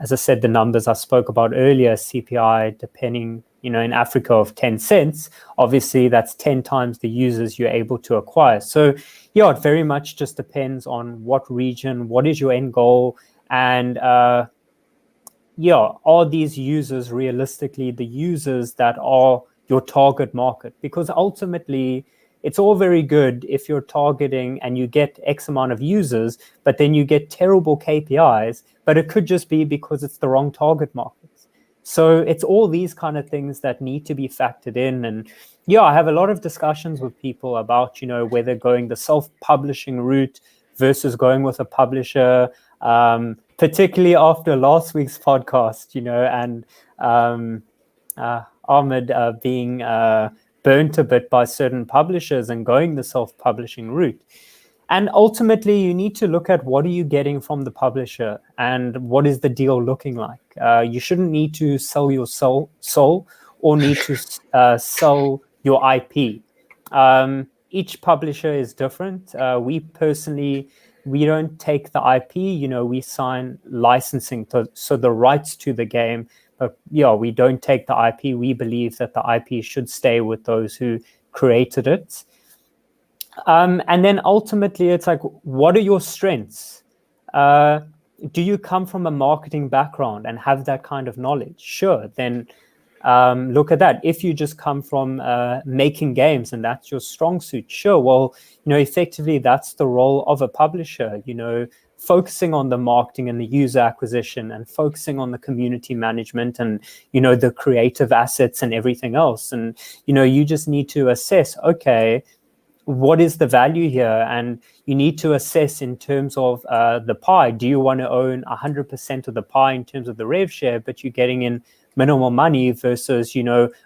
as I said, the numbers I spoke about earlier, CPI depending, in Africa of 10 cents, obviously that's 10 times the users you're able to acquire. So it very much just depends on what region, what is your end goal, and are these users realistically the users that are your target market? Because ultimately, it's all very good if you're targeting and you get X amount of users, but then you get terrible KPIs, but it could just be because it's the wrong target markets. So it's all these kind of things that need to be factored in. And I have a lot of discussions with people about, whether going the self-publishing route versus going with a publisher, particularly after last week's podcast, and Ahmed being burnt a bit by certain publishers and going the self-publishing route. And ultimately, you need to look at what are you getting from the publisher and what is the deal looking like. You shouldn't need to sell your soul or need to sell your IP. Each publisher is different. We personally, we don't take the IP, we sign licensing, so the rights to the game. But we don't take the IP. We believe that the IP should stay with those who created it. And then ultimately, it's like, what are your strengths? Do you come from a marketing background and have that kind of knowledge? Sure, then look at that. If you just come from making games and that's your strong suit, sure, well, effectively that's the role of a publisher, focusing on the marketing and the user acquisition and focusing on the community management and, the creative assets and everything else. And, you just need to assess, okay, what is the value here? And you need to assess in terms of the pie. Do you want to own 100% of the pie in terms of the rev share, but you're getting in minimal money versus,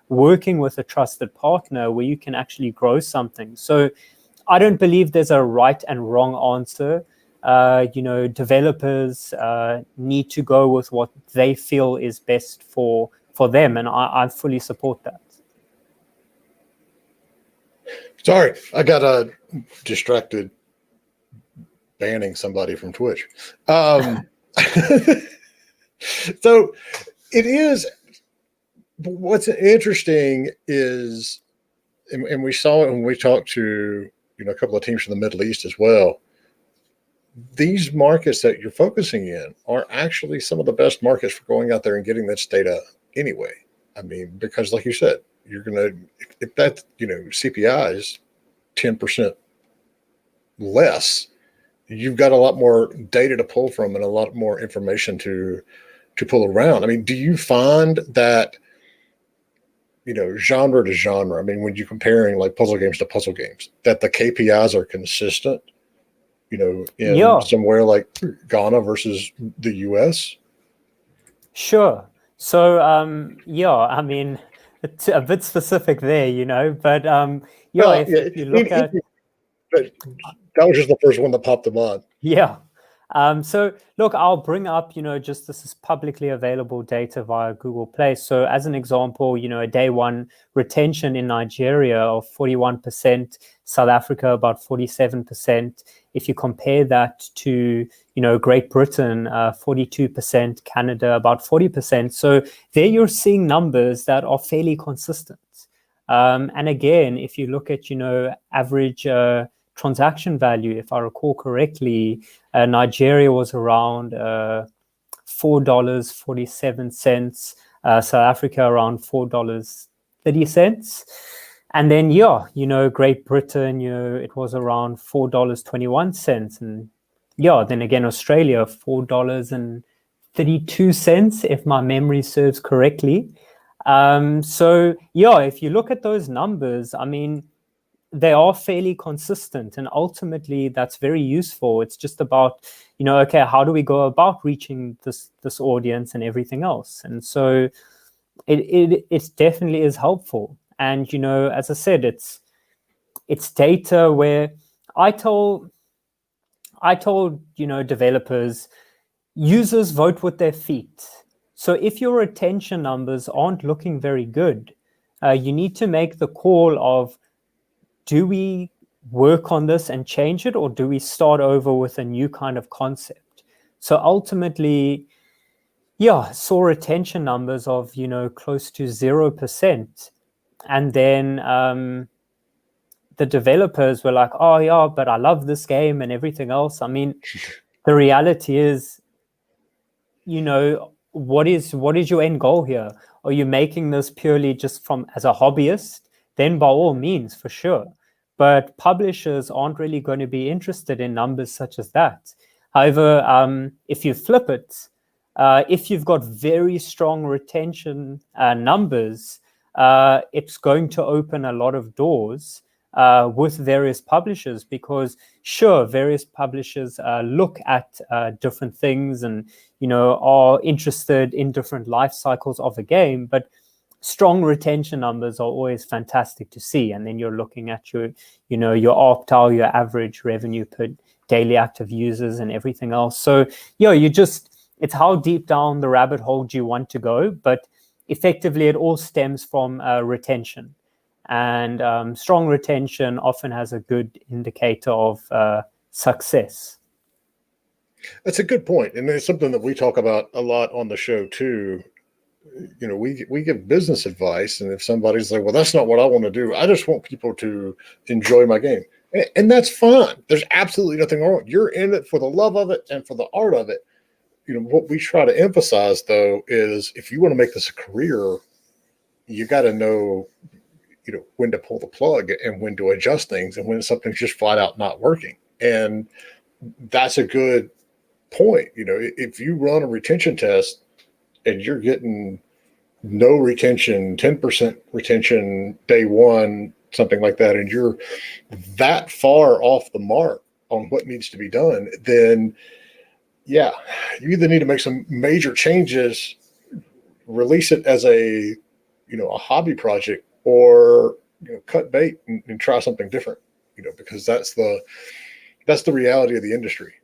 working with a trusted partner where you can actually grow something. So I don't believe there's a right and wrong answer. Developers need to go with what they feel is best for them, and I fully support that. Sorry, I got distracted banning somebody from Twitch. So it is. What's interesting is, and we saw it when we talked to a couple of teams from the Middle East as well. These markets that you're focusing in are actually some of the best markets for going out there and getting this data anyway. I mean, because like you said, you're gonna, if that CPI is 10% less, you've got a lot more data to pull from and a lot more information to pull around. I mean, do you find that genre to genre, I mean, when you're comparing like puzzle games to puzzle games, that the KPIs are consistent, in somewhere like Ghana versus the US? Sure. So, I mean, it's a bit specific there, but if you look at... But that was just the first one that popped in mind. Yeah. So look, I'll bring up, just this is publicly available data via Google Play. So as an example, a day one retention in Nigeria of 41%, South Africa about 47%. If you compare that to, Great Britain, 42%, Canada about 40%. So there you're seeing numbers that are fairly consistent. And again, if you look at, average transaction value, if I recall correctly, Nigeria was around $4.47, South Africa around $4.30. And then, Great Britain, it was around $4.21. And then again, Australia, $4.32, if my memory serves correctly. If you look at those numbers, I mean, they are fairly consistent, and ultimately that's very useful. It's just about, okay, how do we go about reaching this audience and everything else? And so it definitely is helpful. And, as I said, it's data where I told developers, users vote with their feet. So if your retention numbers aren't looking very good, you need to make the call of, do we work on this and change it, or do we start over with a new kind of concept? So ultimately, saw retention numbers of, close to 0%. And then the developers were like, oh yeah, but I love this game and everything else. I mean, the reality is, what is your end goal here? Are you making this purely just as a hobbyist? Then by all means, for sure. But publishers aren't really going to be interested in numbers such as that. However, if you flip it, if you've got very strong retention numbers, it's going to open a lot of doors with various publishers, because sure, various publishers look at different things and, are interested in different life cycles of a game, but strong retention numbers are always fantastic to see. And then you're looking at your ARPDAU, your average revenue per daily active users and everything else. So, it's how deep down the rabbit hole do you want to go? But effectively, it all stems from retention. And strong retention often has a good indicator of success. That's a good point. And it's something that we talk about a lot on the show too. We give business advice, and if somebody's like, well, that's not what I want to do, I just want people to enjoy my game. And that's fine. There's absolutely nothing wrong. You're in it for the love of it and for the art of it. What we try to emphasize, though, is if you want to make this a career, you got to know, when to pull the plug and when to adjust things and when something's just flat out not working. And that's a good point. If you run a retention test and you're getting no retention, 10% retention day one, something like that, and you're that far off the mark on what needs to be done, then you either need to make some major changes, release it as a a hobby project, or cut bait and try something different. Because that's the reality of the industry.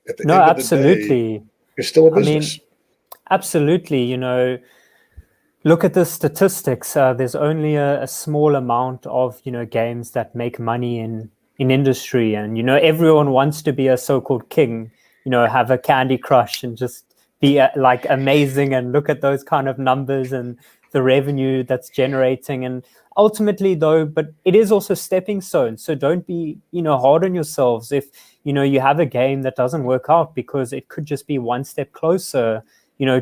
At the No, end of the day, absolutely. it's still a I mean, business. absolutely. Look at the statistics. There's only a small amount of games that make money in industry, and everyone wants to be a so-called king. Have a Candy Crush and just be like amazing, and look at those kind of numbers and the revenue that's generating. And ultimately, though, but it is also stepping stones. So don't be hard on yourselves if you have a game that doesn't work out, because it could just be one step closer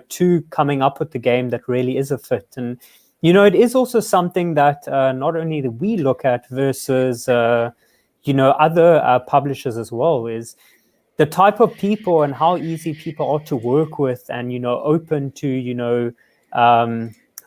to coming up with the game that really is a fit. And, it is also something that not only that we look at versus, other publishers as well, is the type of people and how easy people are to work with, and, open to,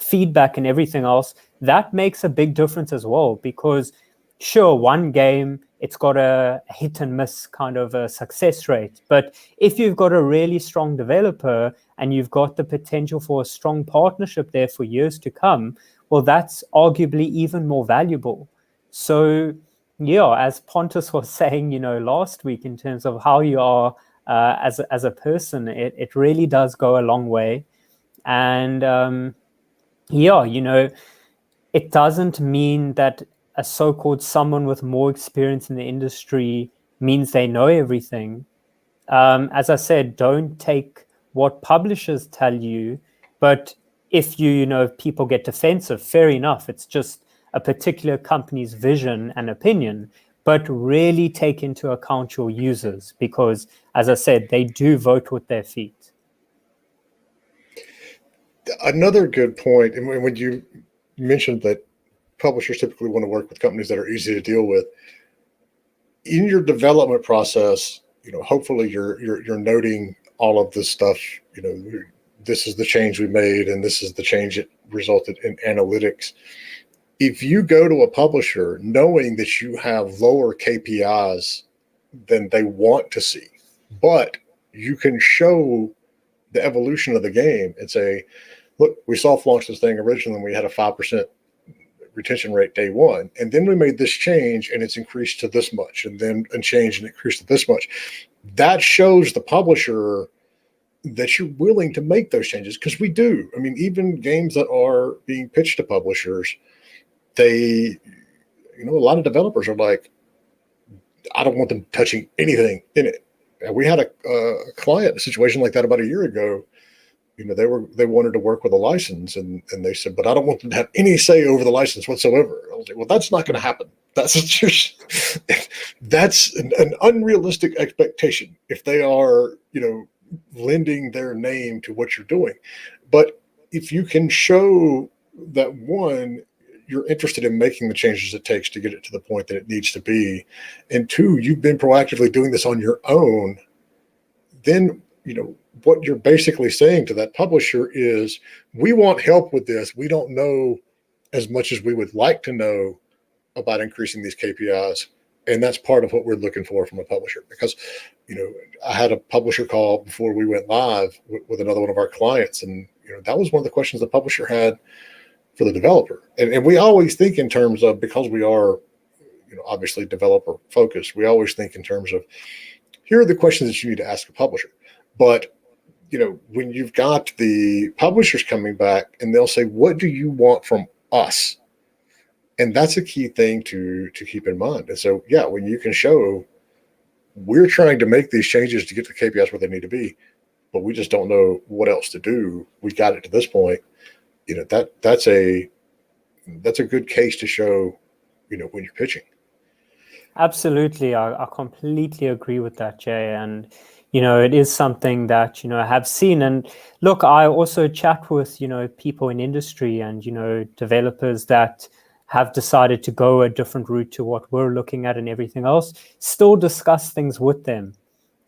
feedback and everything else. That makes a big difference as well, because sure, one game, it's got a hit and miss kind of a success rate. But if you've got a really strong developer and you've got the potential for a strong partnership there for years to come, well, that's arguably even more valuable. So, yeah, as Pontus was saying, last week, in terms of how you are as a person, it really does go a long way. And yeah, it doesn't mean that a so-called someone with more experience in the industry means they know everything. As I said, don't take what publishers tell you, but if people get defensive, fair enough. It's just a particular company's vision and opinion, but really take into account your users, because, as I said, they do vote with their feet. Another good point, and when you mentioned that publishers typically want to work with companies that are easy to deal with, in your development process, hopefully you're noting all of this stuff. This is the change we made, and this is the change it resulted in analytics. If you go to a publisher knowing that you have lower KPIs than they want to see, but you can show the evolution of the game and say, look, we soft launched this thing originally and we had a 5% retention rate day one, and then we made this change and it's increased to this much, and then a change and increased to this much. That shows the publisher that you're willing to make those changes, because we do. I mean, even games that are being pitched to publishers, they, a lot of developers are like, I don't want them touching anything in it. And we had a client situation like that about a year ago. They wanted to work with a license, and they said, but I don't want them to have any say over the license whatsoever. I was like, well, that's not going to happen. That's just, that's an unrealistic expectation if they are, lending their name to what you're doing. But if you can show that, one, you're interested in making the changes it takes to get it to the point that it needs to be, and two, you've been proactively doing this on your own, then, what you're basically saying to that publisher is, we want help with this. We don't know as much as we would like to know about increasing these KPIs. And that's part of what we're looking for from a publisher. Because, I had a publisher call before we went live with another one of our clients. And, that was one of the questions the publisher had for the developer. And we always think in terms of, because we are, obviously developer focused, we always think in terms of, here are the questions that you need to ask a publisher. But when you've got the publishers coming back and they'll say, what do you want from us? And that's a key thing to keep in mind. And so, yeah, when you can show, we're trying to make these changes to get the KPIs where they need to be, but we just don't know what else to do. We got it to this point. That's a good case to show, when you're pitching. Absolutely. I completely agree with that, Jay. And, it is something that, I have seen. And look, I also chat with, people in industry and, developers that have decided to go a different route to what we're looking at and everything else, still discuss things with them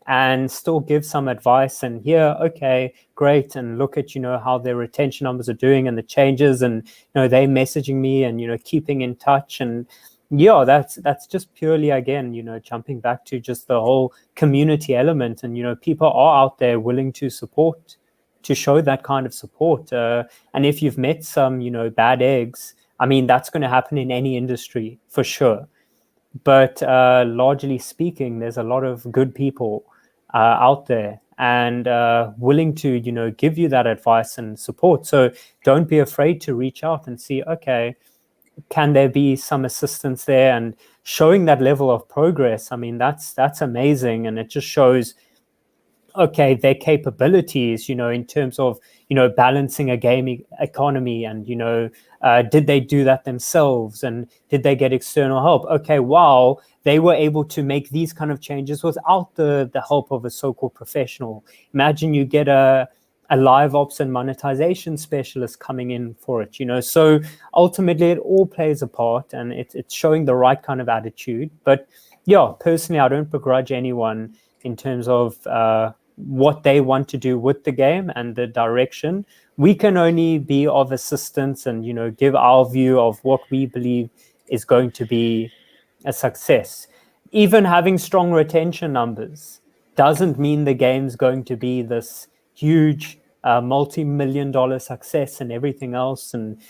and still give some advice and hear, okay, great. And look at, how their retention numbers are doing and the changes, and, they messaging me and, keeping in touch. And yeah, that's just purely, again, jumping back to just the whole community element. And, people are out there willing to support to show that kind of support. And if you've met some, bad eggs, I mean, that's going to happen in any industry for sure. But largely speaking, there's a lot of good people out there and willing to, give you that advice and support. So don't be afraid to reach out and see, okay, can there be some assistance there? And showing that level of progress, I mean, that's amazing. And it just shows, okay, their capabilities, in terms of, balancing a gaming economy and, did they do that themselves and did they get external help? Okay, wow, they were able to make these kind of changes without the help of a so-called professional. Imagine you get a live ops and monetization specialist coming in for it, So ultimately, it all plays a part, and it's showing the right kind of attitude. But yeah, personally, I don't begrudge anyone in terms of what they want to do with the game and the direction. We can only be of assistance and, give our view of what we believe is going to be a success. Even having strong retention numbers doesn't mean the game's going to be this huge multi-million-dollar success and everything else, and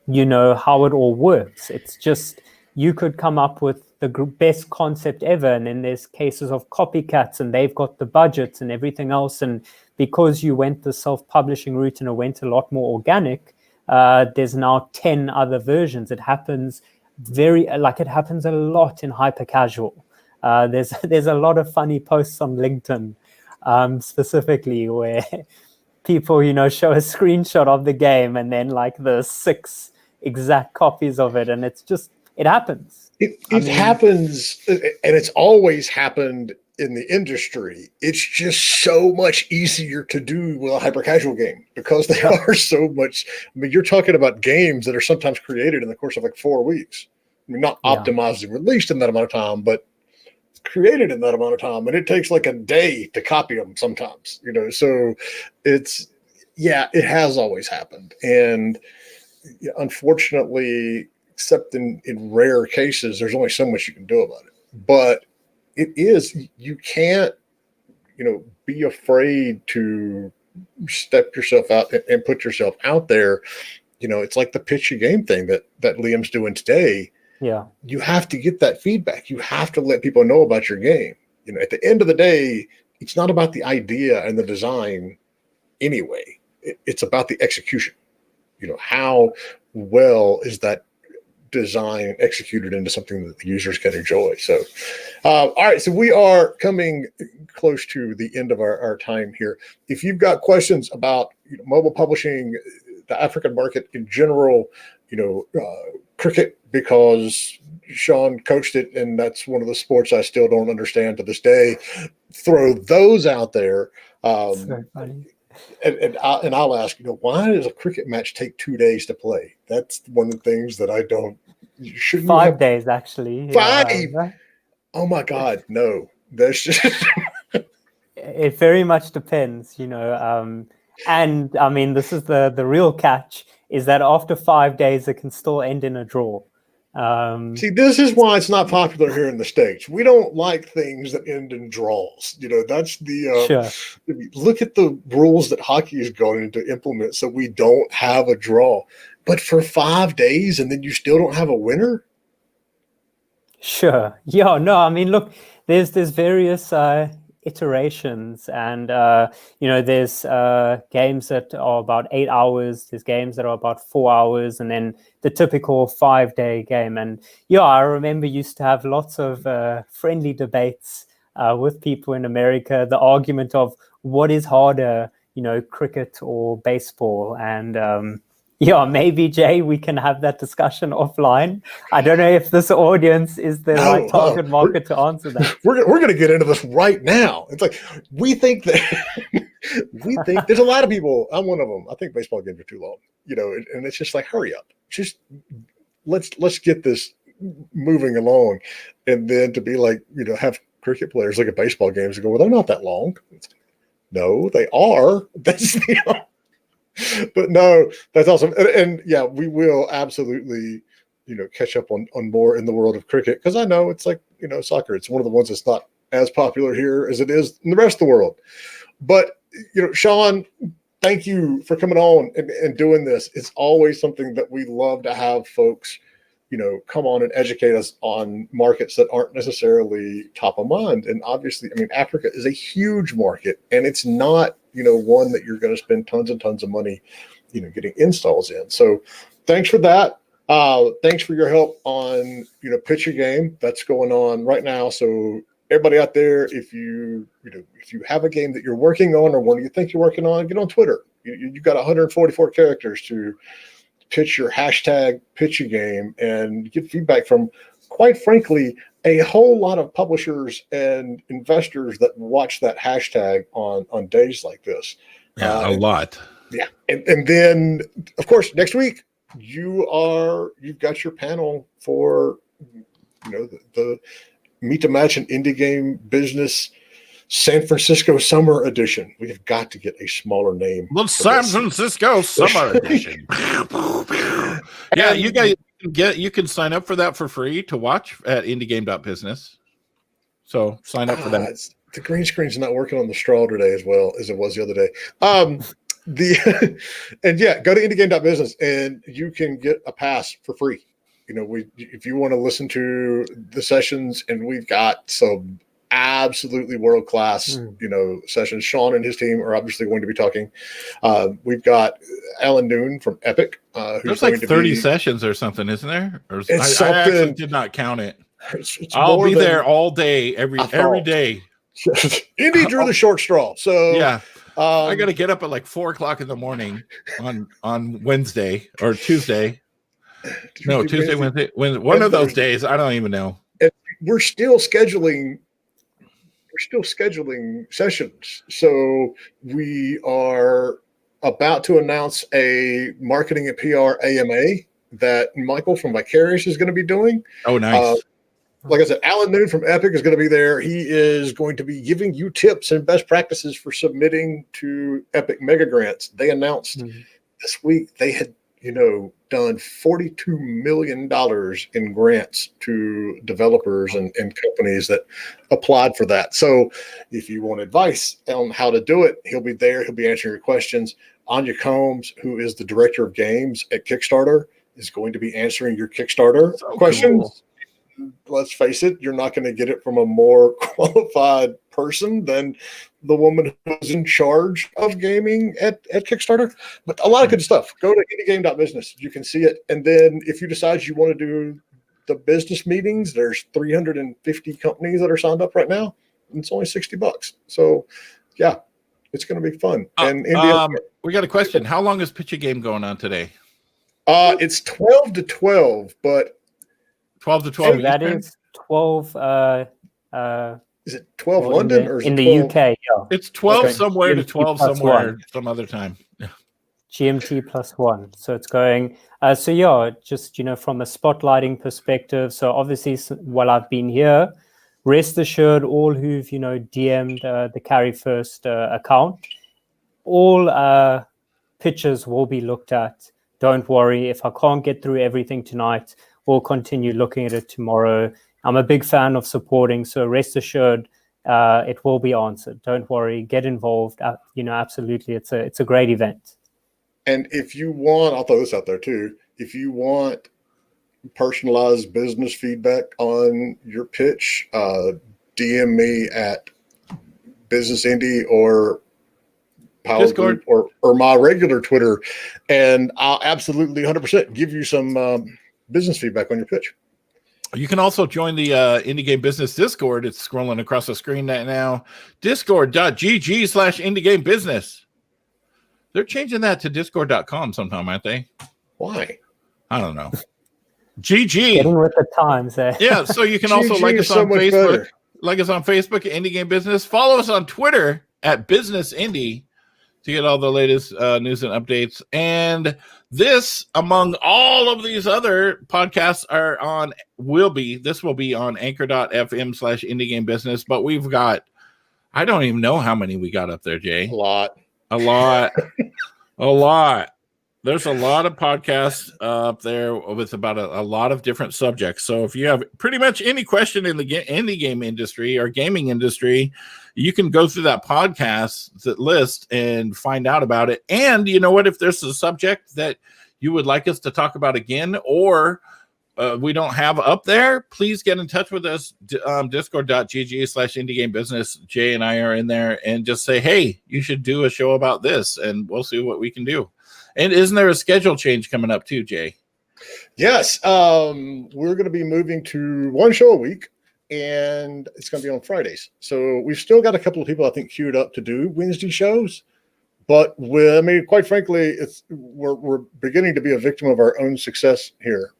how it all works. It's just, you could come up with the best concept ever, and then there's cases of copycats and they've got the budgets and everything else, and because you went the self-publishing route and it went a lot more organic, there's now 10 other versions. It happens it happens a lot in hyper casual. There's a lot of funny posts on LinkedIn, specifically, where people, show a screenshot of the game and then like the 6 exact copies of it, and it happens. It happens, and it's always happened in the industry. It's just so much easier to do with a hyper casual game because they are so much. I mean, you're talking about games that are sometimes created in the course of like 4 weeks. I mean, not optimized and released in that amount of time, but created in that amount of time, and it takes like a day to copy them sometimes. So it has always happened, and unfortunately, except in rare cases, there's only so much you can do about it. But you can't, be afraid to step yourself out and put yourself out there. It's like the pitch your game thing that Liam's doing today. Yeah. You have to get that feedback. You have to let people know about your game. At the end of the day, it's not about the idea and the design anyway. It's about the execution. How well is that design executed into something that the users can enjoy? So, all right. So we are coming close to the end of our time here. If you've got questions about mobile publishing, the African market in general, cricket, because Sean coached it, and that's one of the sports I still don't understand to this day. Throw those out there. So funny. And I'll ask, why does a cricket match take 2 days to play? That's one of the things that I don't. Shouldn't 5 days actually. 5? Oh my God, no. That's just. It very much depends, and I mean, this is the real catch, is that after 5 days it can still end in a draw. See, this is why it's not popular here in the States. We don't like things that end in draws. That's the Sure. Look at the rules that hockey is going to implement so we don't have a draw. But for 5 days and then you still don't have a winner? Sure. Yeah, no, I mean, look, there's various iterations, and there's games that are about 8 hours, there's games that are about 4 hours, and then the typical 5-day game. And I remember used to have lots of friendly debates with people in America, the argument of what is harder, cricket or baseball. And maybe, Jay, we can have that discussion offline. I don't know if this audience is the right target market to answer that. We're going to get into this right now. It's like, we think there's a lot of people. I'm one of them. I think baseball games are too long, and it's just like, hurry up. Just let's get this moving along. And then to be like, have cricket players look at baseball games and go, well, they're not that long. No, they are. That's But no, that's awesome. And we will absolutely, catch up on more in the world of cricket, because I know it's like, soccer. It's one of the ones that's not as popular here as it is in the rest of the world. But, Sean, thank you for coming on and doing this. It's always something that we love to have folks, come on and educate us on markets that aren't necessarily top of mind. And obviously, I mean, Africa is a huge market, and it's not, one that you're going to spend tons and tons of money, getting installs in. So thanks for that. Thanks for your help on, Pitch Your Game. That's going on right now. So everybody out there, if you have a game that you're working on or one you think you're working on, get on Twitter. You got 144 characters to pitch your hashtag Pitch Your Game and get feedback from, quite frankly, a whole lot of publishers and investors that watch that hashtag on days like this. Yeah, a lot. Yeah. And then, of course, next week, you've got your panel for, the Meet to Match an Indie Game Business San Francisco Summer Edition. We have got to get a smaller name. The San Francisco Summer Edition. Yeah, you guys you can sign up for that for free to watch at indiegame.business. So sign up for that. The green screen's not working on the straw today as well as it was the other day. Go to indiegame.business and you can get a pass for free. If you want to listen to the sessions, and we've got some absolutely world-class, sessions. Sean and his team are obviously going to be talking. We've got Alan Noon from Epic. There's like 30 sessions or something, isn't there? I actually did not count it. I'll be there all day, every day. Indy drew the short straw. So yeah, I got to get up at like 4:00 in the morning on Wednesday or Tuesday. No, Tuesday, Wednesday, one of those days. I don't even know. And we're still scheduling sessions. So we are about to announce a marketing and PR AMA that Michael from Vicarious is going to be doing. Oh, nice. Like I said, Alan Noon from Epic is going to be there. He is going to be giving you tips and best practices for submitting to Epic Mega Grants. They announced this week they had, done $42 million in grants to developers and companies that applied for that. So if you want advice on how to do it, he'll be there. He'll be answering your questions. Anya Combs, who is the director of games at Kickstarter, is going to be answering your Kickstarter questions. Cool. Let's face it, you're not going to get it from a more qualified person than the woman who's in charge of gaming at Kickstarter. But a lot of good stuff. Go to indiegame.business. You can see it. And then if you decide you want to do the business meetings, there's 350 companies that are signed up right now. And it's only $60. So, yeah, it's going to be fun. And we got a question. How long is Pitch Your Game going on today? It's 12 to 12, but 12 to 12. So that is 12. Is it 12 London or is in it the 12? UK? Yeah. It's 12 Okay. somewhere to GMT 12 plus somewhere one. some other time. Yeah. GMT +1. So it's going. Just from a spotlighting perspective. So obviously, while I've been here, rest assured, all who've DM'd the Carry First account, all pitches will be looked at. Don't worry. If I can't get through everything tonight, we'll continue looking at it tomorrow. I'm a big fan of supporting, so rest assured, it will be answered. Don't worry. Get involved. Absolutely, it's a great event. And if you want, I'll throw this out there too. If you want personalized business feedback on your pitch, DM me at Business Indie or Power Discord Group or my regular Twitter, and I'll absolutely 100% give you some business feedback on your pitch. You can also join the Indie Game Business Discord. It's scrolling across the screen right now. Discord.gg/IndieGameBusiness. They're changing that to discord.com sometime, aren't they? Why? I don't know. GG. Getting with the times, eh? Yeah, so you can also like us on Facebook. Like us on Facebook at Indie Game Business. Follow us on Twitter at Business Indie to get all the latest news and updates. And this, among all of these other podcasts, will be on anchor.fm/Indie Game Business. But we've got, I don't even know how many we got up there, Jay. A lot. A lot. There's a lot of podcasts up there with about a lot of different subjects. So if you have pretty much any question in the indie game industry or gaming industry, you can go through that podcast list and find out about it. And you know what? If there's a subject that you would like us to talk about again, or we don't have up there, please get in touch with us. Discord.gg/indie game business. Jay and I are in there, and just say, hey, you should do a show about this, and we'll see what we can do. And isn't there a schedule change coming up too, Jay? Yes. We're going to be moving to one show a week, and it's going to be on Fridays. So we've still got a couple of people, I think, queued up to do Wednesday shows. But I mean, quite frankly, we're beginning to be a victim of our own success here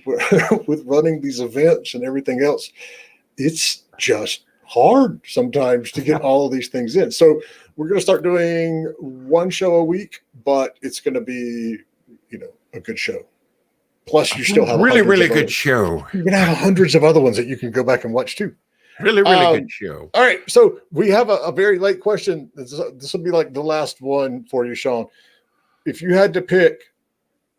with running these events and everything else. It's just hard sometimes to get all of these things in. So we're going to start doing one show a week, but it's going to be, a good show. Plus, you still have really good show. You're going to have hundreds of other ones that you can go back and watch too. Really good show. All right, so we have a very late question. This will be like the last one for you, Sean. If you had to pick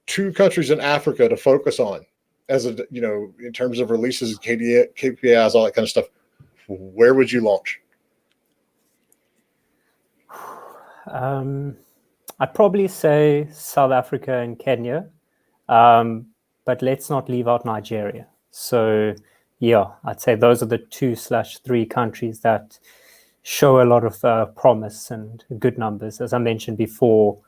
2 countries in Africa to focus on, as in terms of releases, KPIs, all that kind of stuff, where would you launch? I'd probably say South Africa and Kenya, but let's not leave out Nigeria. So, yeah, I'd say those are the 2/3 countries that show a lot of promise and good numbers. As I mentioned before,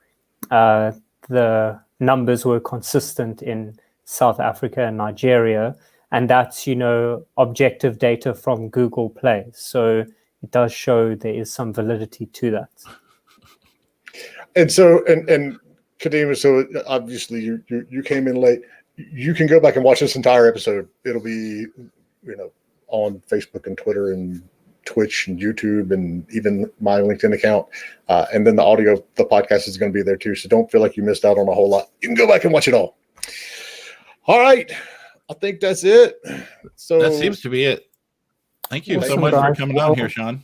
the numbers were consistent in South Africa and Nigeria, and that's, objective data from Google Play. So it does show there is some validity to that. And so, and Kadima, so obviously you came in late. You can go back and watch this entire episode. It'll be, on Facebook and Twitter and Twitch and YouTube and even my LinkedIn account. And then the audio, the podcast is going to be there too. So don't feel like you missed out on a whole lot. You can go back and watch it all. All right. I think that's it. So that seems to be it. Thank you so much for coming on here, Sean.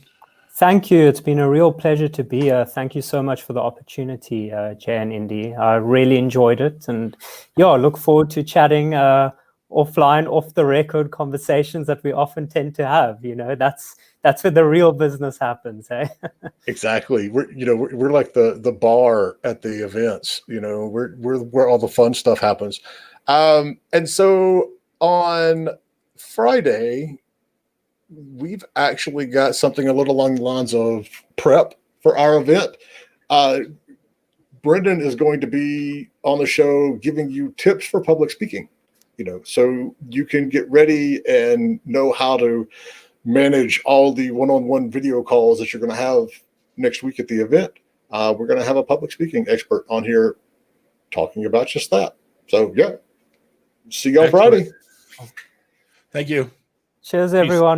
Thank you. It's been a real pleasure to be here. Thank you so much for the opportunity, Jay and Indy. I really enjoyed it. And I look forward to chatting offline, off the record conversations that we often tend to have. That's where the real business happens. Hey? Exactly. We're like the bar at the events, we're where all the fun stuff happens. And so on Friday, we've actually got something a little along the lines of prep for our event. Brendan is going to be on the show giving you tips for public speaking, so you can get ready and know how to manage all the one-on-one video calls that you're going to have next week at the event. We're going to have a public speaking expert on here talking about just that. So, see you on Friday. Thank you. Cheers, everyone.